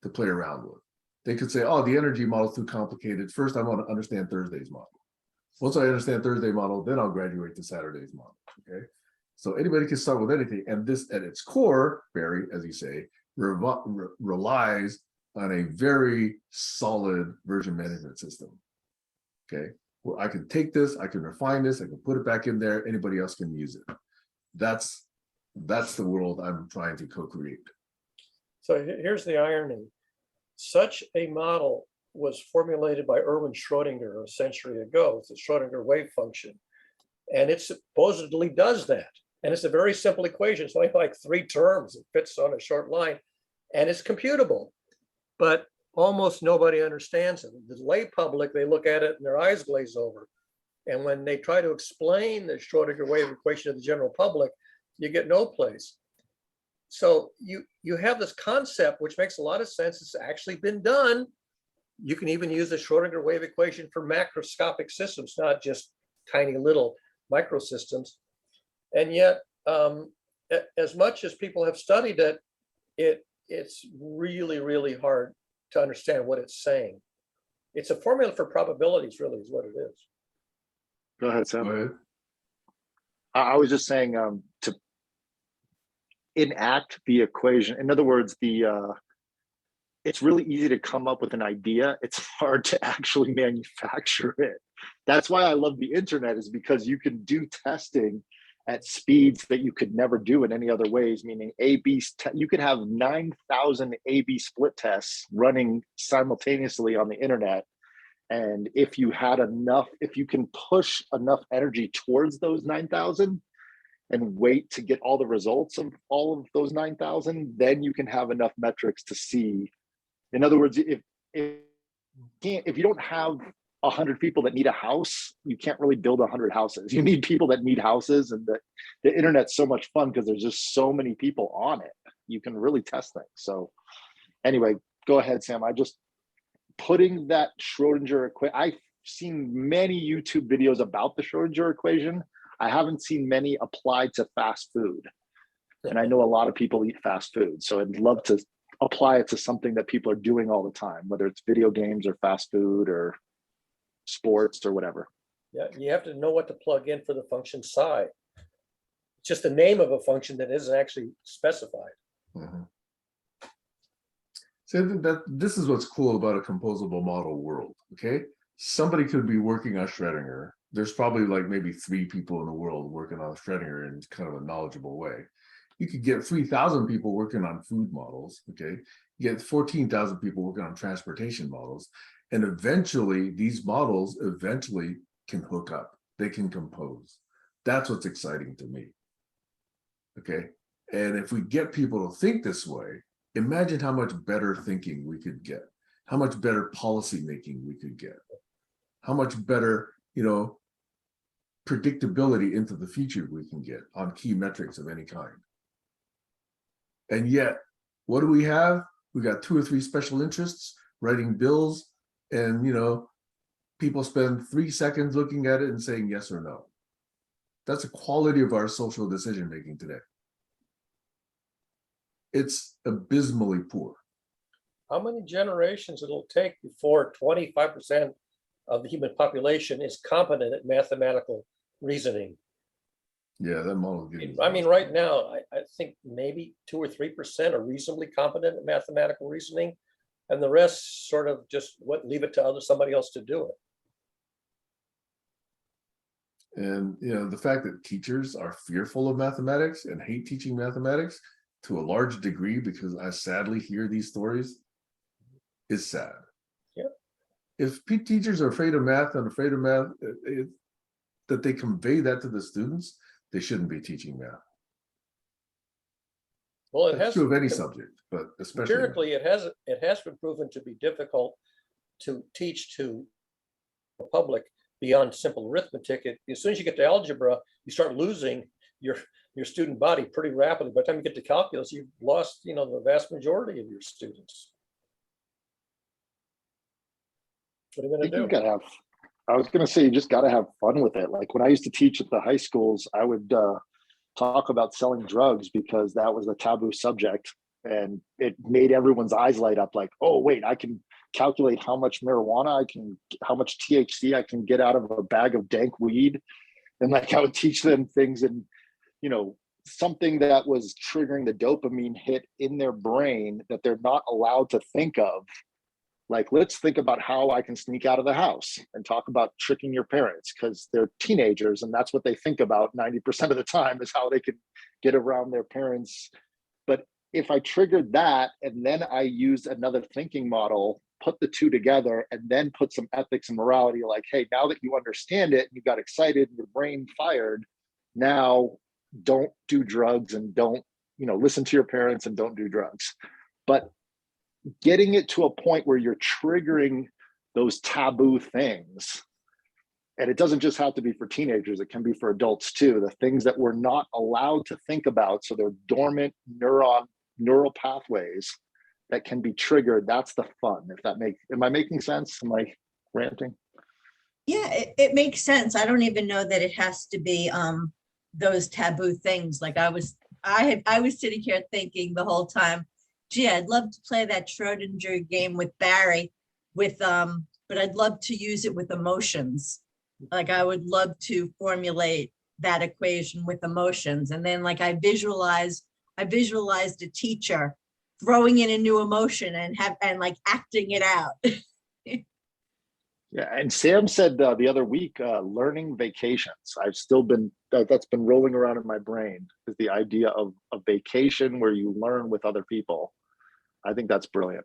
to play around with. They could say, oh, the energy model is too complicated. First, I want to understand Thursday's model. Once I understand Thursday model, then I'll graduate to Saturday's model, okay? So anybody can start with anything. And this, at its core, Barry, as you say, relies on a very solid version management system, okay? Where I can take this, I can refine this, I can put it back in there, anybody else can use it. That's the world I'm trying to co-create. So here's the irony. Such a model was formulated by Erwin Schrödinger a century ago. It's the Schrödinger wave function. And it supposedly does that. And it's a very simple equation. It's only like 3 terms. It fits on a short line and it's computable. But almost nobody understands it. The lay public, they look at it and their eyes glaze over. And when they try to explain the Schrödinger wave equation to the general public, you get no place. So you have this concept, which makes a lot of sense. It's actually been done. You can even use the Schrödinger wave equation for macroscopic systems, not just tiny little microsystems. And yet, as much as people have studied it, it's really, really hard to understand what it's saying. It's a formula for probabilities, really, is what it is. Go ahead, Sam. Go ahead. I was just saying to enact the equation. In other words, the it's really easy to come up with an idea. It's hard to actually manufacture it. That's why I love the internet, is because you can do testing at speeds that you could never do in any other ways, meaning you could have 9,000 A/B split tests running simultaneously on the internet. And if you had enough, if you can push enough energy towards those 9,000 and wait to get all the results of all of those 9,000, then you can have enough metrics to see. In other words, if you don't have 100 people that need a house, you can't really build 100 houses. You need people that need houses, and the internet's so much fun because there's just so many people on it. You can really test things. So anyway, go ahead, Sam. I just putting that Schrodinger equation. I've seen many YouTube videos about the Schrodinger equation. I haven't seen many applied to fast food. And I know a lot of people eat fast food. So I'd love to apply it to something that people are doing all the time, whether it's video games or fast food or sports or whatever. Yeah, you have to know what to plug in for the function psi. It's just the name of a function that isn't actually specified. Mhm. So that this is what's cool about a composable model world. Okay, somebody could be working on Schrodinger. There's probably like maybe 3 people in the world working on Schrodinger in kind of a knowledgeable way. You could get 3,000 people working on food models. Okay, you get 14,000 people working on transportation models, and eventually these models can hook up. They can compose. That's what's exciting to me. Okay, and if we get people to think this way, imagine how much better thinking we could get, how much better policy making we could get, how much better, predictability into the future we can get on key metrics of any kind. And yet, what do we have? We got 2 or 3 special interests writing bills, and people spend 3 seconds looking at it and saying yes or no. That's the quality of our social decision making today. It's abysmally poor. How many generations it'll take before 25% of the human population is competent at mathematical reasoning? Yeah, that model. I mean, right now, I think maybe 2 or 3% are reasonably competent at mathematical reasoning, and the rest sort of just leave it to somebody else to do it. And the fact that teachers are fearful of mathematics and hate teaching mathematics to a large degree, because I sadly hear these stories, is sad. Yeah. If teachers are afraid of math and afraid of math, that they convey that to the students, they shouldn't be teaching math. Well, it That's has true of any subject, but especially empirically, it has been proven to be difficult to teach to the public beyond simple arithmetic. As soon as you get to algebra, you start losing your student body pretty rapidly. By the time you get to calculus, you've lost, the vast majority of your students. What are you going to do? I was going to say, you just got to have fun with it. Like when I used to teach at the high schools, I would talk about selling drugs because that was a taboo subject, and it made everyone's eyes light up. Like, oh wait, I can calculate how much marijuana how much THC I can get out of a bag of dank weed. And like I would teach them things, and something that was triggering the dopamine hit in their brain that they're not allowed to think of. Like, let's think about how I can sneak out of the house, and talk about tricking your parents, because they're teenagers and that's what they think about 90% of the time, is how they can get around their parents. But if I triggered that and then I used another thinking model, put the 2 together, and then put some ethics and morality, like, hey, now that you understand it and you got excited and your brain fired, now don't do drugs, and don't, listen to your parents, and don't do drugs. But getting it to a point where you're triggering those taboo things, and it doesn't just have to be for teenagers, it can be for adults too, the things that we're not allowed to think about, so they're dormant neural pathways that can be triggered. That's the fun. Am I making sense? Am I ranting? Yeah, it makes sense. I don't even know that it has to be those taboo things. Like I was sitting here thinking the whole time, gee, I'd love to play that Schrodinger game with Barry but I'd love to use it with emotions. Like I would love to formulate that equation with emotions. And then like I visualized a teacher throwing in a new emotion and like acting it out. Yeah, and Sam said the other week, learning vacations. I've still been that's been rolling around in my brain, is the idea of a vacation where you learn with other people. I think that's brilliant.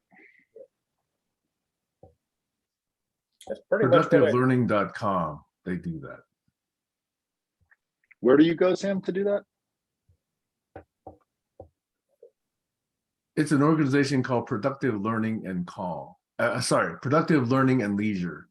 That's pretty much what I, Productivelearning.com, they do that. Where do you go, Sam, to do that? It's an organization called Productive Learning and Productive Learning and Leisure.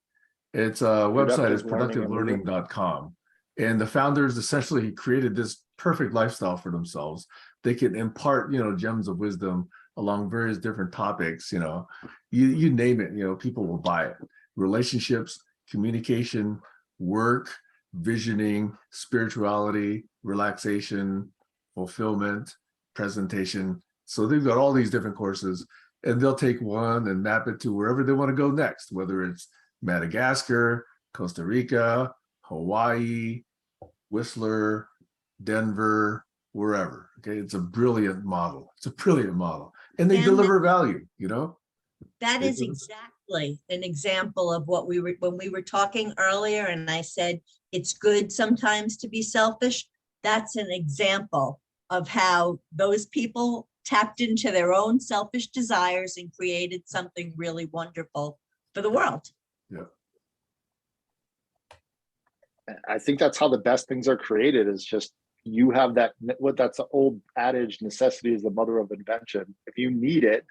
Its website is productivelearning.com. And the founders essentially created this perfect lifestyle for themselves. They can impart, gems of wisdom along various different topics, you name it, people will buy it. Relationships, communication, work, visioning, spirituality, relaxation, fulfillment, presentation. So they've got all these different courses, and they'll take one and map it to wherever they want to go next, whether it's Madagascar, Costa Rica, Hawaii, Whistler, Denver, wherever. Okay, it's a brilliant model. And they And deliver value, that They is deliver. exactly an example of what when we were talking earlier, and I said it's good sometimes to be selfish. That's an example of how those people tapped into their own selfish desires and created something really wonderful for the world. Yeah. I think that's how the best things are created, is just you have that's the old adage, necessity is the mother of invention. If you need it,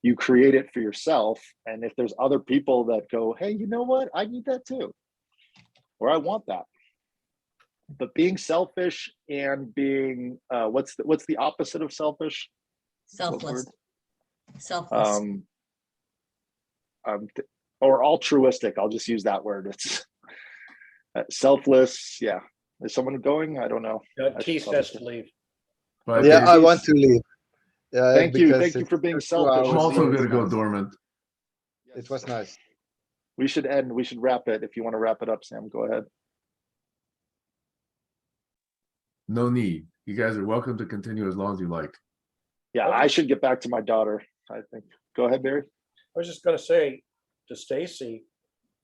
you create it for yourself. And if there's other people that go, hey, you know what? I need that too. Or I want that. But being selfish and being, what's the opposite of selfish? Selfless. Selfless. Or altruistic. I'll just use that word. It's selfless. Yeah. Is someone going? I don't know. Keith has to leave. But Yeah, Dave, I want to leave. Thank you because for it's being 2 selfish. hours, I'm also so going it's to go nice. dormant. It was nice. We should wrap it. If you want to wrap it up, Sam, go ahead. No need. You guys are welcome to continue as long as you like. Yeah, I should get back to my daughter, I think. Go ahead, Barry. I was just going to say to Stacy,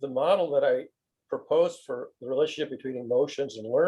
the model that I proposed for the relationship between emotions and learning